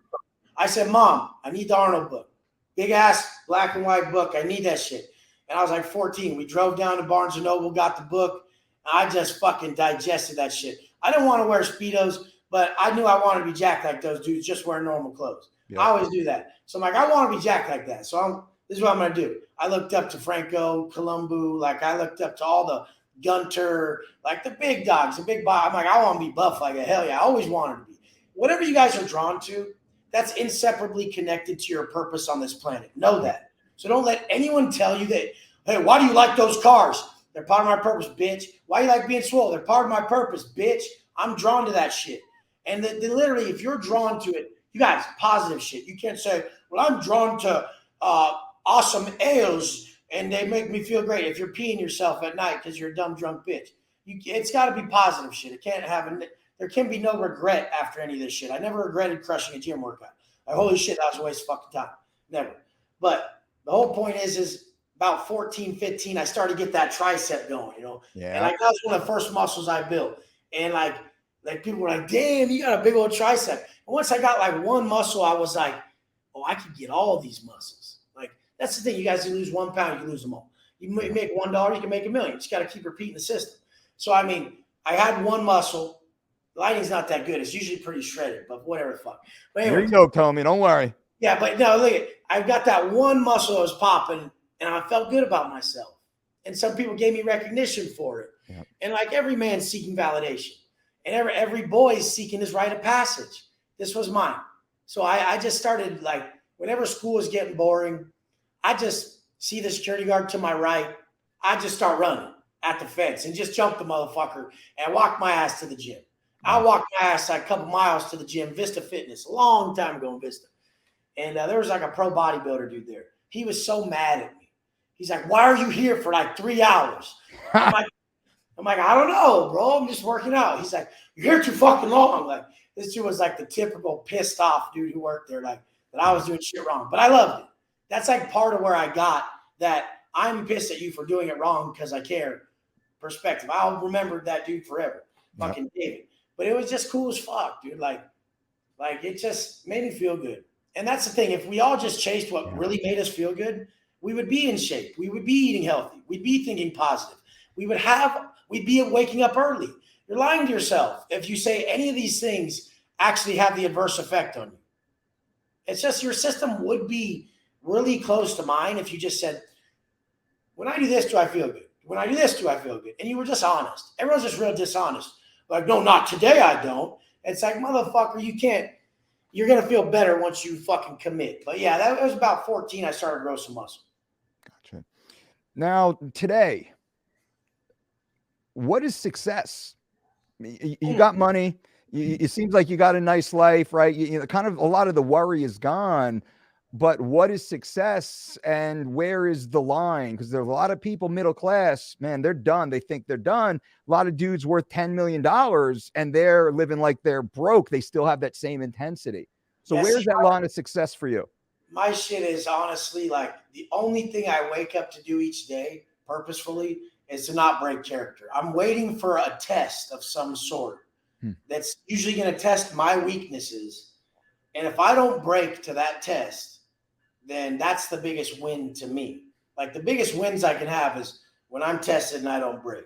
I said, Mom, I need the Arnold book. Big ass black and white book. I need that shit. And I was like 14. We drove down to Barnes & Noble, got the book, I just fucking digested that shit. I didn't want to wear Speedos, but I knew I wanted to be jacked like those dudes, just wearing normal clothes. Yep. I always do that. So I'm like, I want to be jacked like that. So this is what I'm going to do. I looked up to Franco, Columbu. Like, I looked up to all the Gunter, like the big dogs, the big box. I'm like, I want to be buff like a hell yeah. I always wanted to be. Whatever you guys are drawn to, that's inseparably connected to your purpose on this planet. Know that. So don't let anyone tell you that, hey, why do you like those cars? They're part of my purpose, bitch. Why you like being swole? They're part of my purpose, bitch. I'm drawn to that shit. And literally, if you're drawn to it, you guys, positive shit. You can't say, well, I'm drawn to awesome ales and they make me feel great. If you're peeing yourself at night because you're a dumb drunk bitch, it's got to be positive shit. It can't have there can be no regret after any of this shit. I never regretted crushing a gym workout. Like, holy shit, that was a waste of fucking time. Never. But the whole point is about 14, 15, I started to get that tricep going, you know? Yeah. And like, that was one of the first muscles I built. And like people were like, damn, you got a big old tricep. And once I got like one muscle, I was like, oh, I could get all of these muscles. Like, that's the thing. You guys, you lose 1 pound, you lose them all. You make $1, you can make $1 million. You just got to keep repeating the system. So, I mean, I had one muscle. Lighting's not that good. It's usually pretty shredded, but whatever the fuck. But anyway, there you go, Tommy. Don't worry. Yeah, but no, look at, I've got that one muscle that was popping, and I felt good about myself. And some people gave me recognition for it. Yep. And like every man's seeking validation. And every boy is seeking his rite of passage. This was mine. So I just started, like, whenever school was getting boring, I just see the security guard to my right. I just start running at the fence and just jump the motherfucker and walk my ass to the gym. I walked my ass like a couple miles to the gym, Vista Fitness, a long time ago in Vista. And there was like a pro bodybuilder dude there. He was so mad at me. He's like, why are you here for like 3 hours? I'm like, I don't know, bro. I'm just working out. He's like, you're here too fucking long. Like, this dude was like the typical pissed off dude who worked there, like that I was doing shit wrong. But I loved it. That's like part of where I got that I'm pissed at you for doing it wrong because I care perspective. I'll remember that dude forever. Yep. Fucking David. But it was just cool as fuck, dude. Like it just made me feel good. And that's the thing. If we all just chased what really made us feel good, we would be in shape. We would be eating healthy. We'd be thinking positive. We'd be waking up early. You're lying to yourself if you say any of these things actually have the adverse effect on you. It's just your system would be really close to mine if you just said, when I do this, do I feel good? When I do this, do I feel good? And you were just honest. Everyone's just real dishonest. Like, no, not today, I don't. It's like, motherfucker, you can't. You're going to feel better once you fucking commit. But yeah, that was about 14. I started to grow some muscle. Gotcha. Now, today, what is success? You got money. It seems like you got a nice life, right? You know, kind of a lot of the worry is gone. But what is success and where is the line? Because there's a lot of people, middle class, man, they're done. They think they're done. A lot of dudes worth $10 million and they're living like they're broke. They still have that same intensity. So where's that line of success for you? My shit is honestly like the only thing I wake up to do each day purposefully is to not break character. I'm waiting for a test of some sort that's usually going to test my weaknesses. And if I don't break to that test, then that's the biggest win to me. Like the biggest wins I can have is when I'm tested and I don't break.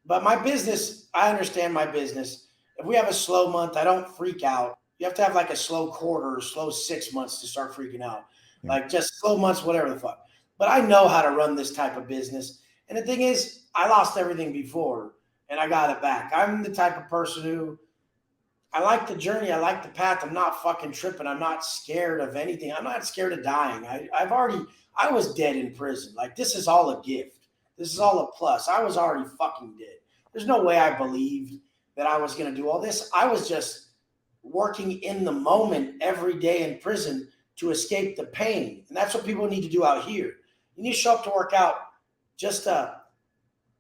But my business, I understand my business. If we have a slow month, I don't freak out. You have to have like a slow quarter or slow 6 months to start freaking out. Yeah. Like just slow months, whatever the fuck. But I know how to run this type of business. And the thing is, I lost everything before and I got it back. I'm the type of person who, I like the journey. I like the path. I'm not fucking tripping. I'm not scared of anything. I'm not scared of dying. I was dead in prison. Like, this is all a gift. This is all a plus. I was already fucking dead. There's no way I believed that I was going to do all this. I was just working in the moment every day in prison to escape the pain. And that's what people need to do out here. You need to show up to work out just to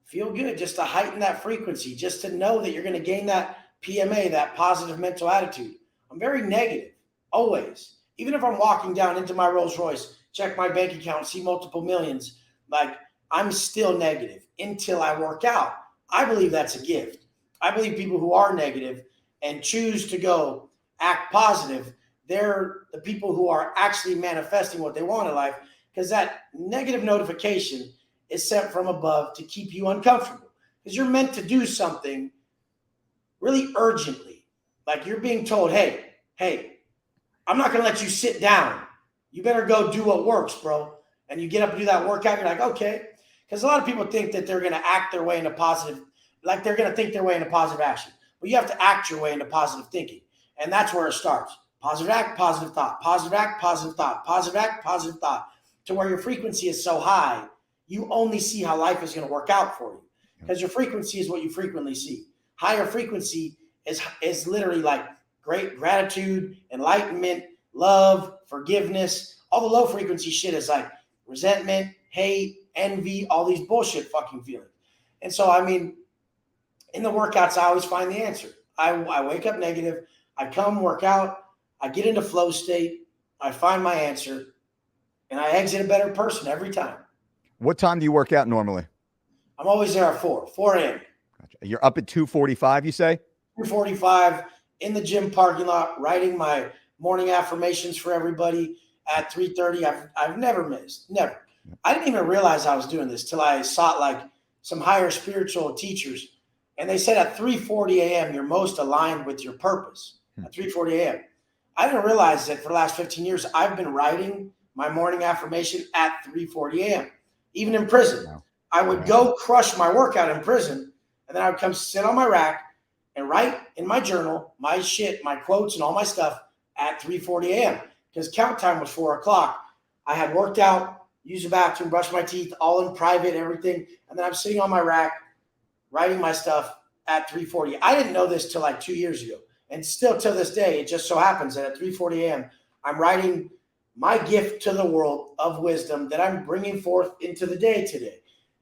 feel good, just to heighten that frequency, just to know that you're going to gain that PMA, that positive mental attitude. I'm very negative, always. Even if I'm walking down into my Rolls Royce, check my bank account, see multiple millions, like I'm still negative until I work out. I believe that's a gift. I believe people who are negative and choose to go act positive, they're the people who are actually manifesting what they want in life, because that negative notification is sent from above to keep you uncomfortable. because you're meant to do something really urgently. Like you're being told, hey, I'm not going to let you sit down. You better go do what works, bro. And you get up and do that workout. You're like, okay. Because a lot of people think that they're going to act their way into positive, like they're going to think their way into positive action. But you have to act your way into positive thinking. And that's where it starts. Positive act, positive thought, positive act, positive thought, positive act, positive thought, to where your frequency is so high, you only see how life is going to work out for you. Because your frequency is what you frequently see. Higher frequency is literally like great gratitude, enlightenment, love, forgiveness. All the low frequency shit is like resentment, hate, envy, all these bullshit fucking feelings. And so, I mean, in the workouts, I always find the answer. I wake up negative. I come work out. I get into flow state. I find my answer. And I exit a better person every time. What time do you work out normally? I'm always there at 4 a.m. Gotcha. You're up at 2:45, you say? 2:45 in the gym parking lot, writing my morning affirmations for everybody at 3:30. I've never missed. Never. I didn't even realize I was doing this till I sought like some higher spiritual teachers. And they said at 3:40 a.m., you're most aligned with your purpose. At 3:40 a.m. I didn't realize that for the last 15 years, I've been writing my morning affirmation at 3:40 a.m. Even in prison. Wow. I would go crush my workout in prison, and then I would come sit on my rack and write in my journal my shit, my quotes, and all my stuff at 3:40 a.m. because count time was 4 o'clock. I had worked out, used the bathroom, brushed my teeth, all in private, everything. And then I'm sitting on my rack, writing my stuff at 3:40. I didn't know this till like 2 years ago. And still to this day, it just so happens that at 3:40 a.m., I'm writing my gift to the world of wisdom that I'm bringing forth into the day today.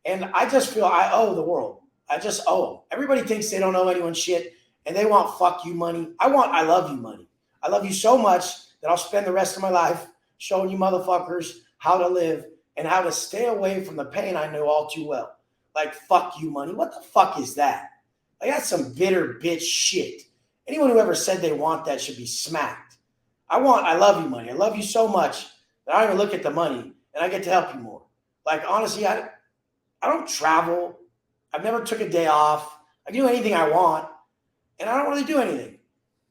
And I just feel I owe the world. I just owe them. Everybody thinks they don't owe anyone shit and they want fuck you money. I love you money. I love you so much that I'll spend the rest of my life showing you motherfuckers how to live and how to stay away from the pain I know all too well. Like, fuck you money. What the fuck is that? I got some bitter bitch shit. Anyone who ever said they want that should be smacked. I love you money. I love you so much that I don't even look at the money and I get to help you more. Like, honestly, I don't travel. I've never took a day off. I can do anything I want. And I don't really do anything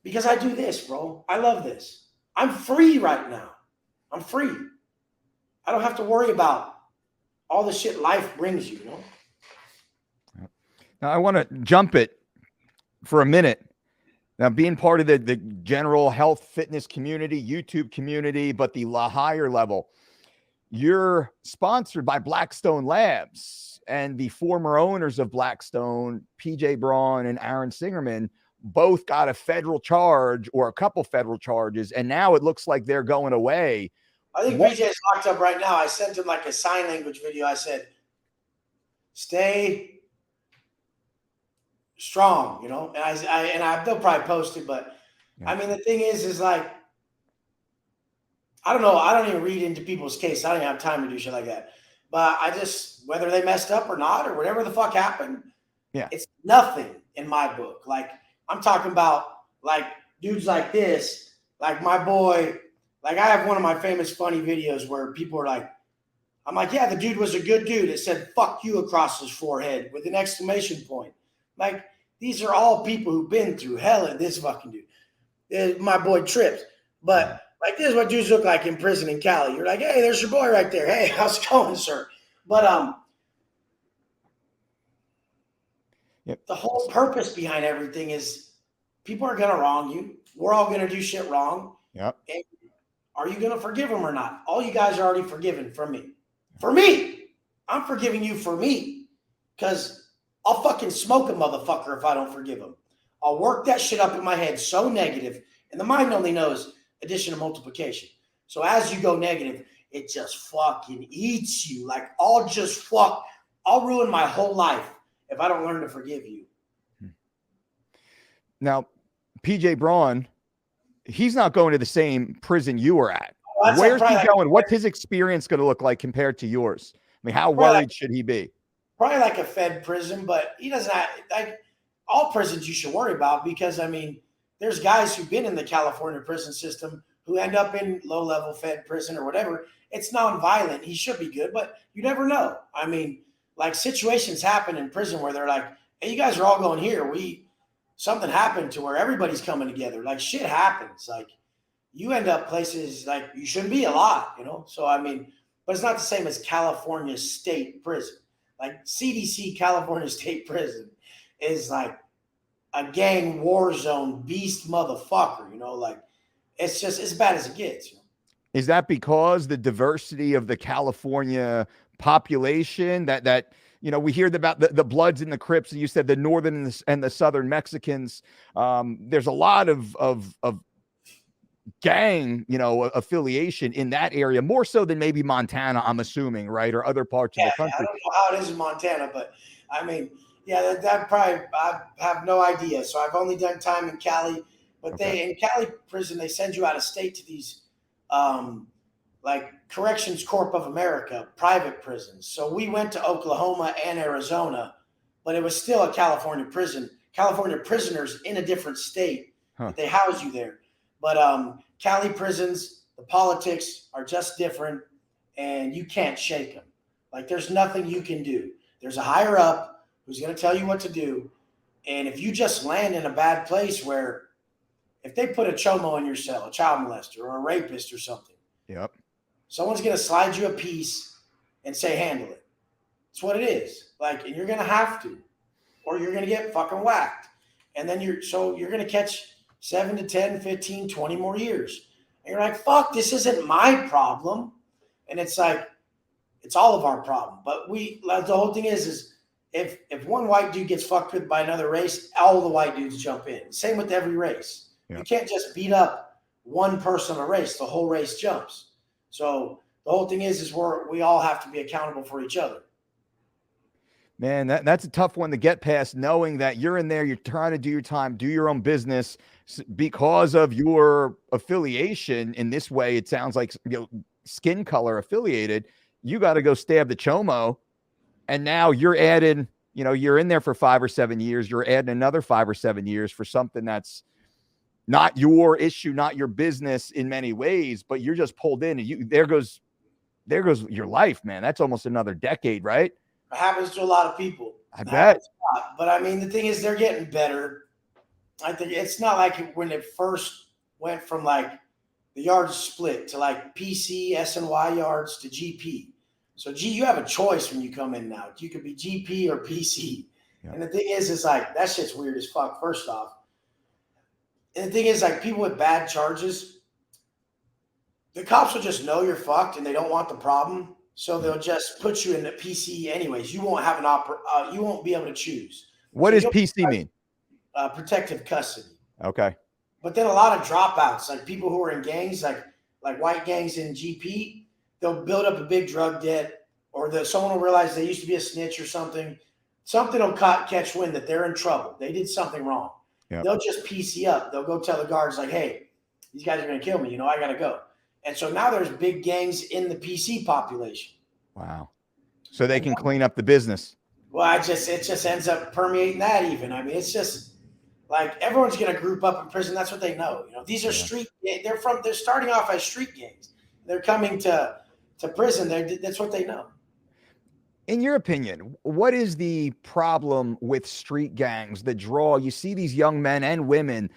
because I do this, bro. I love this. I'm free right now. I'm free. I don't have to worry about all the shit life brings you, you know? Now, I want to jump it for a minute. Now, being part of the general health fitness community, YouTube community, but the higher level, you're sponsored by Blackstone Labs, and the former owners of Blackstone, PJ Braun and Aaron Singerman, both got a federal charge or a couple federal charges, and now it looks like they're going away. I think PJ is locked up right now. I sent him like a sign language video. I said, stay strong, you know, and they'll probably post it, but yeah. I mean, the thing is like, I don't know. I don't even read into people's case. I don't even have time to do shit like that. But I just, whether they messed up or not, or whatever the fuck happened, yeah, it's nothing in my book. Like, I'm talking about like dudes like this, like my boy, like I have one of my famous funny videos where people are like, I'm like, yeah, the dude was a good dude. It said, fuck you across his forehead with an exclamation point. Like, these are all people who've been through hell and this fucking dude. My boy trips. But like, this is what dudes look like in prison in Cali. You're like, hey, there's your boy right there. Hey, how's it going, sir? But the whole purpose behind everything is people are gonna wrong you. We're all gonna do shit wrong. Yep. And are you gonna forgive them or not? All you guys are already forgiven from me. For me, I'm forgiving you for me, because I'll fucking smoke a motherfucker if I don't forgive him. I'll work that shit up in my head so negative, and the mind only knows addition and multiplication. So as you go negative, it just fucking eats you. Like, I'll ruin my whole life if I don't learn to forgive you. Now, PJ Braun, he's not going to the same prison you were at. Well, where's he going? What's his experience going to look like compared to yours? I mean, how worried should he be? Probably like a Fed prison, but he doesn't have, like, all prisons you should worry about, because, I mean, there's guys who've been in the California prison system who end up in low-level Fed prison or whatever. It's non-violent. He should be good, but you never know. I mean, like, situations happen in prison where they're like, and you guys are all going here. Something happened to where everybody's coming together. Like shit happens. Like you end up places like you shouldn't be a lot, you know? So, I mean, but it's not the same as California State Prison. Like CDC California State Prison is like a gang war zone beast motherfucker, you know? Like it's just as bad as it gets. You know? Is that because the diversity of the California population that you know, we hear about the Bloods and the Crips, and you said the Northern and the Southern Mexicans. There's a lot of gang, you know, affiliation in that area, more so than maybe Montana, I'm assuming, right? Or other parts of the I country. don't know how it is in Montana, but I mean, yeah, that probably, I have no idea. So I've only done time in Cali, but Okay. in Cali prison, they send you out of state to these, like Corrections Corp of America, private prisons. So we went to Oklahoma and Arizona, but it was still a California prison, California prisoners in a different state, Huh. but they house you there. But Cali prisons, the politics are just different, and you can't shake them. Like there's nothing you can do. There's a higher up who's going to tell you what to do. And if you just land in a bad place where if they put a chomo in your cell, a child molester or a rapist or something, Yep. someone's going to slide you a piece and say, handle it. It's what it is. Like, and you're going to have to, or you're going to get fucking whacked. And then you're going to catch 7 to 10, 15, 20 more years. And you're like, fuck, this isn't my problem. And it's like, it's all of our problem. But the whole thing is if one white dude gets fucked with by another race, all the white dudes jump in. Same with every race. Yeah. You can't just beat up one person a race. The whole race jumps. So the whole thing is we all have to be accountable for each other. Man, that's a tough one to get past, knowing that you're in there, you're trying to do your time, do your own business because of your affiliation. In this way, it sounds like, you know, skin color affiliated. You got to go stab the chomo, and now you're adding, you know, you're in there for 5 or 7 years. You're adding another 5 or 7 years for something that's not your issue, not your business in many ways, but you're just pulled in, and there goes your life, man. That's almost another decade, right? It happens to a lot of people. I bet. But I mean, the thing is, they're getting better. I think it's not like when it first went from like the yards split to like PC, SNY yards to GP. So you have a choice when you come in now. You could be GP or PC. Yeah. And the thing is like, that shit's weird as fuck, first off. And the thing is, like, people with bad charges, the cops will just know you're fucked and they don't want the problem. So they'll just put you in the PC anyways. You won't have you won't be able to choose. What does PC mean? Protective custody. Okay. But then a lot of dropouts, like people who are in gangs, like white gangs in GP, they'll build up a big drug debt, or someone will realize they used to be a snitch or something. Something will catch wind that they're in trouble. They did something wrong. Yep. They'll just PC up. They'll go tell the guards, like, hey, these guys are going to kill me. You know, I got to go. And so now there's big gangs in the PC population. Wow. So they can clean up the business. Well, it just ends up permeating that even. I mean, it's just like everyone's going to group up in prison. That's what they know. You know, these are street. They're starting off as street gangs. They're coming to prison. That's what they know. In your opinion, what is the problem with street gangs that draw? You see these young men and women,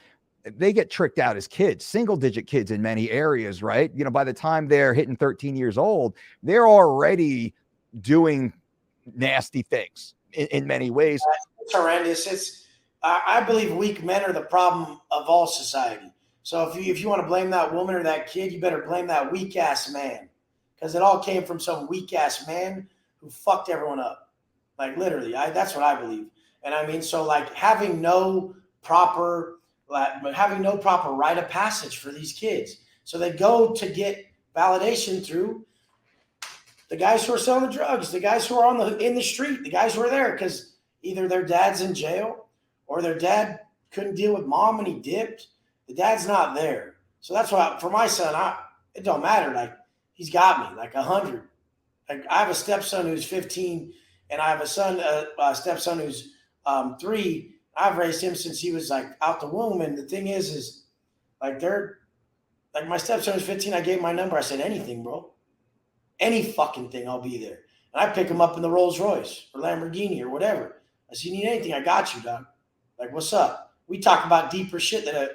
they get tricked out as kids, single-digit kids in many areas, right? You know, by the time they're hitting 13 years old, they're already doing nasty things in many ways. It's horrendous. I believe weak men are the problem of all society. So if you want to blame that woman or that kid, you better blame that weak-ass man, because it all came from some weak-ass man who fucked everyone up. Like literally, that's what I believe. And I mean, so like having no proper rite of passage for these kids. So they go to get validation through the guys who are selling the drugs, the guys who are in the street, the guys who are there because either their dad's in jail or their dad couldn't deal with mom and he dipped. The dad's not there. So that's why for my son, it don't matter. Like he's got me like 100. Like I have a stepson who's 15 and I have a stepson who's 3. I've raised him since he was like out the womb. And the thing is like my stepson was 15. I gave him my number. I said, anything, bro, any fucking thing, I'll be there. And I pick him up in the Rolls Royce or Lamborghini or whatever. I said, you need anything, I got you, dog. Like, what's up? We talk about deeper shit that a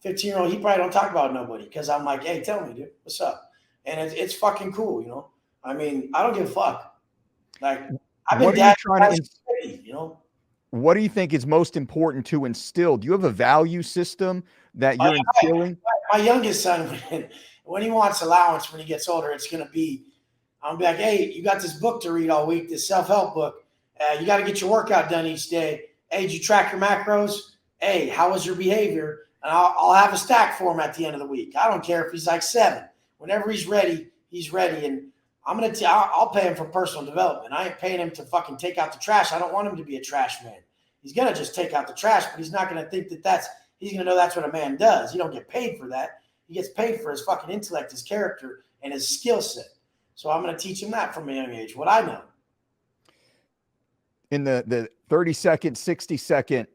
15-year-old, he probably don't talk about nobody, because I'm like, hey, tell me, dude, what's up? And it's fucking cool, you know? I mean, I don't give a fuck. Like, I've been What are you dad, trying to, you know? what do you think is most important to instill? Do you have a value system that you're My, instilling? my youngest son, when he wants allowance when he gets older, it's going to be, I'm be like, hey, you got this book to read all week, this self-help book. You got to get your workout done each day. Hey, did you track your macros? Hey, how was your behavior? And I'll have a stack for him at the end of the week. I don't care if he's like 7. Whenever he's ready, he's ready. And I'll pay him for personal development. I ain't paying him to fucking take out the trash. I don't want him to be a trash man. He's going to just take out the trash, but he's not going to think he's going to know that's what a man does. He don't get paid for that. He gets paid for his fucking intellect, his character, and his skill set. So I'm going to teach him that from a young age, what I know. In the 30-second, 60-second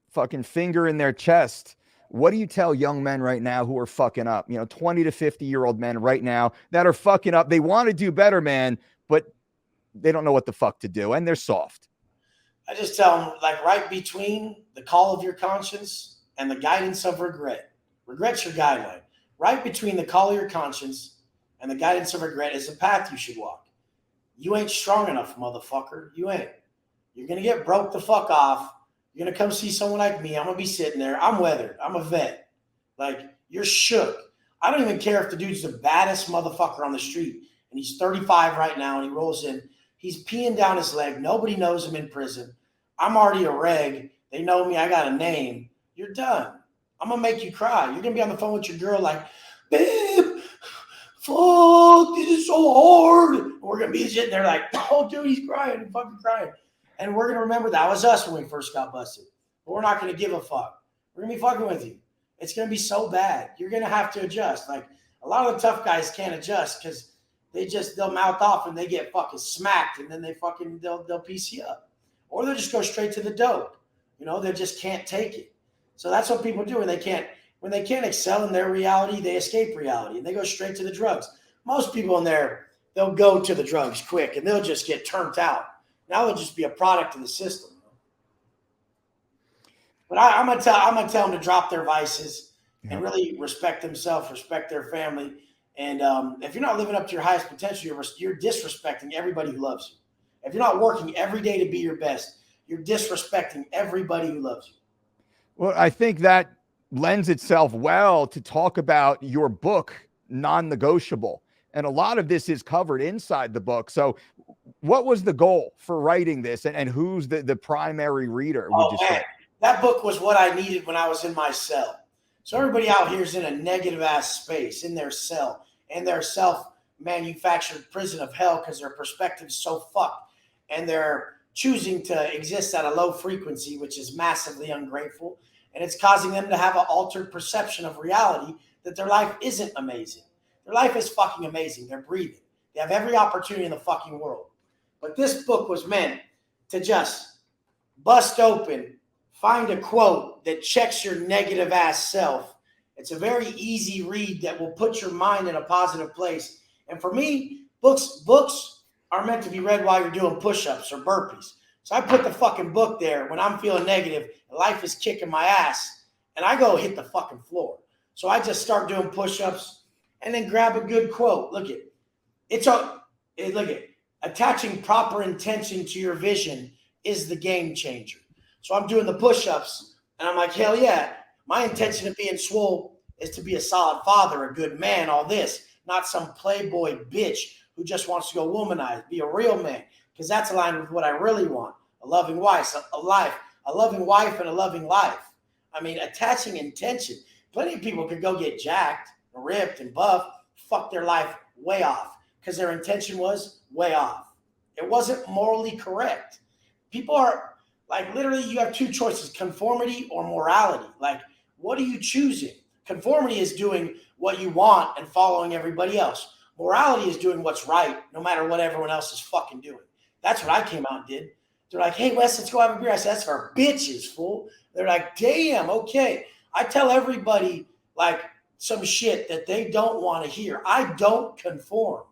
fucking finger in their chest, what do you tell young men right now who are fucking up? 20 to 50-year-old men right now that are fucking up. They want to do better, man, but they don't know what the fuck to do, and they're soft. I just tell them, like, right between the call of your conscience and the guidance of regret. Regret's your guideline. Right between the call of your conscience and the guidance of regret is the path you should walk. You ain't strong enough, motherfucker. You ain't. You're going to get broke the fuck off. You're going to come see someone like me. I'm going to be sitting there. I'm weathered. I'm a vet. Like, you're shook. I don't even care if the dude's the baddest motherfucker on the street and he's 35 right now and he rolls in. He's peeing down his leg. Nobody knows him in prison. I'm already a reg. They know me. I got a name. You're done. I'm going to make you cry. You're going to be on the phone with your girl like, babe, fuck, this is so hard. And we're going to be sitting there like, oh, dude, he's crying. He's fucking crying. And we're going to remember that was us when we first got busted. But we're not going to give a fuck. We're going to be fucking with you. It's going to be so bad. You're going to have to adjust. Like, a lot of the tough guys can't adjust because they'll mouth off and they get fucking smacked and then they'll piece you up. Or they'll just go straight to the dope. They just can't take it. So that's what people do when they can't excel in their reality, they escape reality and they go straight to the drugs. Most people in there, they'll go to the drugs quick and they'll just get turned out. Now they'll just be a product of the system. But I'm gonna tell them to drop their vices and really respect themselves, respect their family. And if you're not living up to your highest potential, you're disrespecting everybody who loves you. If you're not working every day to be your best, you're disrespecting everybody who loves you. Well, I think that lends itself well to talk about your book, Non Negotiable. And a lot of this is covered inside the book. So what was the goal for writing this and who's the primary reader, would you say? That book was what I needed when I was in my cell. So everybody out here is in a negative ass space in their cell, in their self-manufactured prison of hell because their perspective's so fucked and they're choosing to exist at a low frequency, which is massively ungrateful. And it's causing them to have an altered perception of reality that their life isn't amazing. Their life is fucking amazing. They're breathing. They have every opportunity in the fucking world. But this book was meant to just bust open, find a quote that checks your negative ass self. It's a very easy read that will put your mind in a positive place. And for me, books are meant to be read while you're doing push-ups or burpees. So I put the fucking book there when I'm feeling negative and life is kicking my ass and I go hit the fucking floor. So I just start doing push-ups and then grab a good quote. Look at attaching proper intention to your vision is the game changer. So I'm doing the push-ups and I'm like, hell yeah, my intention of being swole is to be a solid father, a good man, all this, not some playboy bitch who just wants to go womanize, be a real man, because that's aligned with what I really want, a loving wife, a loving wife and a loving life. I mean, attaching intention. Plenty of people could go get jacked, ripped, and buff, fuck their life way off because their intention was way off. It wasn't morally correct. People are like, literally, you have two choices, conformity or morality. Like, what are you choosing? Conformity is doing what you want and following everybody else. Morality is doing what's right, no matter what everyone else is fucking doing. That's what I came out and did. They're like, hey, Wes, let's go have a beer. I said, that's for bitches, fool. They're like, damn, okay. I tell everybody, like, some shit that they don't want to hear. I don't conform.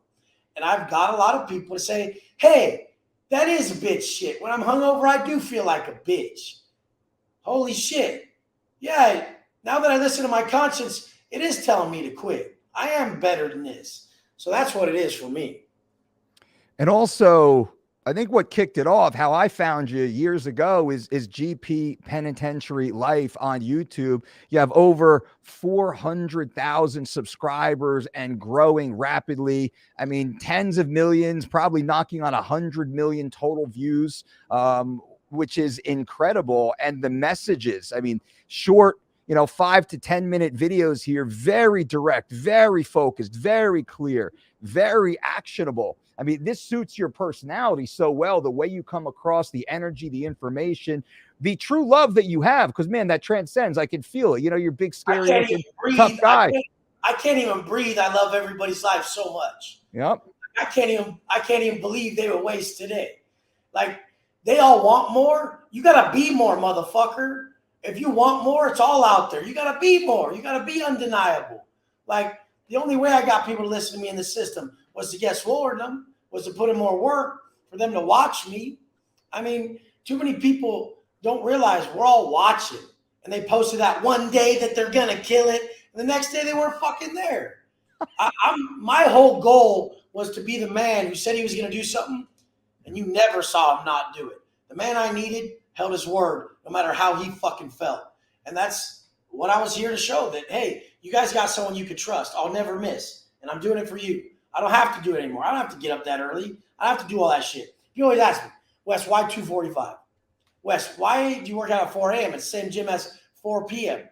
And I've got a lot of people to say, hey, That is a bitch shit. When I'm hungover, I do feel like a bitch. Holy shit. Yeah, now that I listen to my conscience, it is telling me to quit. I am better than this. So that's what it is for me. And also, I think what kicked it off, how I found you years ago, is GP Penitentiary Life on YouTube. You have over 400,000 subscribers and growing rapidly. I mean, tens of millions, probably knocking on 100 million total views, which is incredible. And the messages, I mean, short, 5 to 10 minute videos here, very direct, very focused, very clear, very actionable. I mean, this suits your personality so well, the way you come across, the energy, the information, the true love that you have, because, man, that transcends. I can feel it. You're big, scary, looking, tough guy. I can't even breathe. I love everybody's life so much. Yep. I can't even believe they were wasted today. Like, they all want more. You got to be more, motherfucker. If you want more, it's all out there. You got to be more. You got to be undeniable. Like, the only way I got people to listen to me in the system was to guest forward them, was to put in more work for them to watch me. I mean, too many people don't realize we're all watching. And they posted that one day that they're going to kill it. And the next day they weren't fucking there. My whole goal was to be the man who said he was going to do something, and you never saw him not do it. The man I needed held his word, no matter how he fucking felt. And that's what I was here to show, that, hey, you guys got someone you can trust. I'll never miss. And I'm doing it for you. I don't have to do it anymore. I don't have to get up that early. I don't have to do all that shit. You always ask me, Wes, why 2:45? Wes, why do you work out at 4 a.m. at the same gym as 4 p.m.?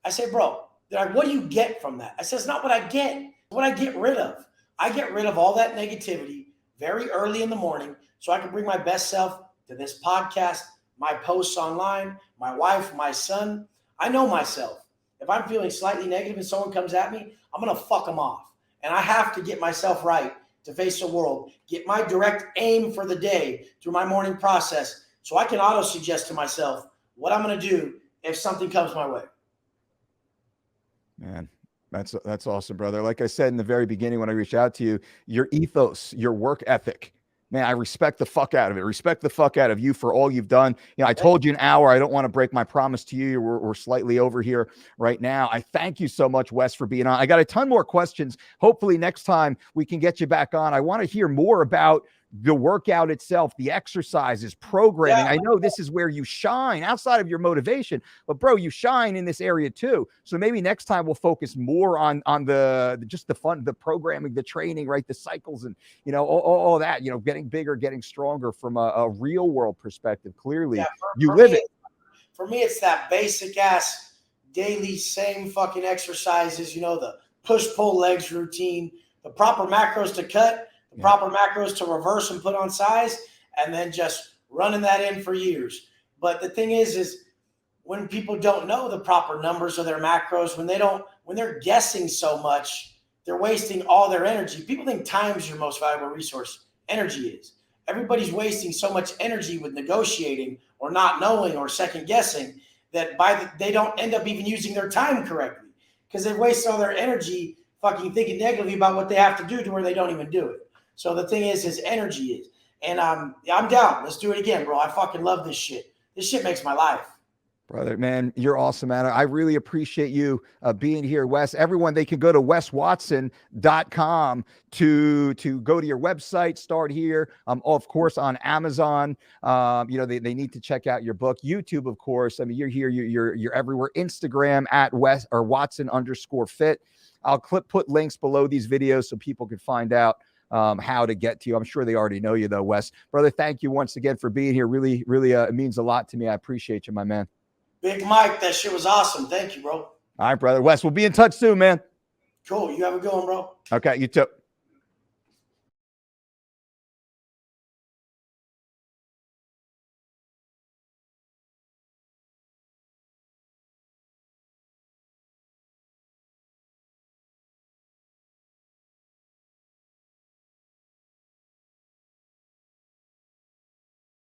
I say, bro, they're like, what do you get from that? I said, it's not what I get. It's what I get rid of. I get rid of all that negativity very early in the morning so I can bring my best self to this podcast, my posts online, my wife, my son. I know myself. If I'm feeling slightly negative and someone comes at me, I'm going to fuck them off. And I have to get myself right to face the world, get my direct aim for the day through my morning process so I can auto-suggest to myself what I'm going to do if something comes my way. Man, that's awesome, brother. Like I said in the very beginning when I reached out to you, your ethos, your work ethic, man, I respect the fuck out of it. Respect the fuck out of you for all you've done. I told you an hour. I don't want to break my promise to you. We're slightly over here right now. I thank you so much, Wes, for being on. I got a ton more questions. Hopefully next time we can get you back on. I want to hear more about the workout itself, the exercises, programming. I know this is where you shine outside of your motivation, but bro, you shine in this area too. So maybe next time we'll focus more on the just the fun, the programming, the training, right? The cycles and, all that, getting bigger, getting stronger from a real world perspective. Clearly you live it. For me, it's that basic ass daily, same fucking exercises, the push, pull legs routine, the proper macros to cut, the proper macros to reverse and put on size, and then just running that in for years. But the thing is when people don't know the proper numbers of their macros, when they're guessing so much, they're wasting all their energy. People think time is your most valuable resource. Energy is. Everybody's wasting so much energy with negotiating or not knowing or second guessing that they don't end up even using their time correctly because they waste all their energy fucking thinking negatively about what they have to do to where they don't even do it. So the thing is energy is. And I'm down. Let's do it again, bro. I fucking love this shit. This shit makes my life. Brother, man, you're awesome, man. I really appreciate you being here, Wes. Everyone, they can go to weswatson.com to go to your website, start here. Of course, on Amazon, they need to check out your book. YouTube, of course. I mean, you're here, you're everywhere. Instagram at Wes or Watson_fit. I'll put links below these videos so people can find out how to get to you. I'm sure they already know you though, Wes. Brother, thank you once again for being here. Really, really, it means a lot to me. I appreciate you, my man. Big Mike, that shit was awesome. Thank you, bro. All right, brother. Wes, we'll be in touch soon, man. Cool. You have a good one, bro. Okay, you too.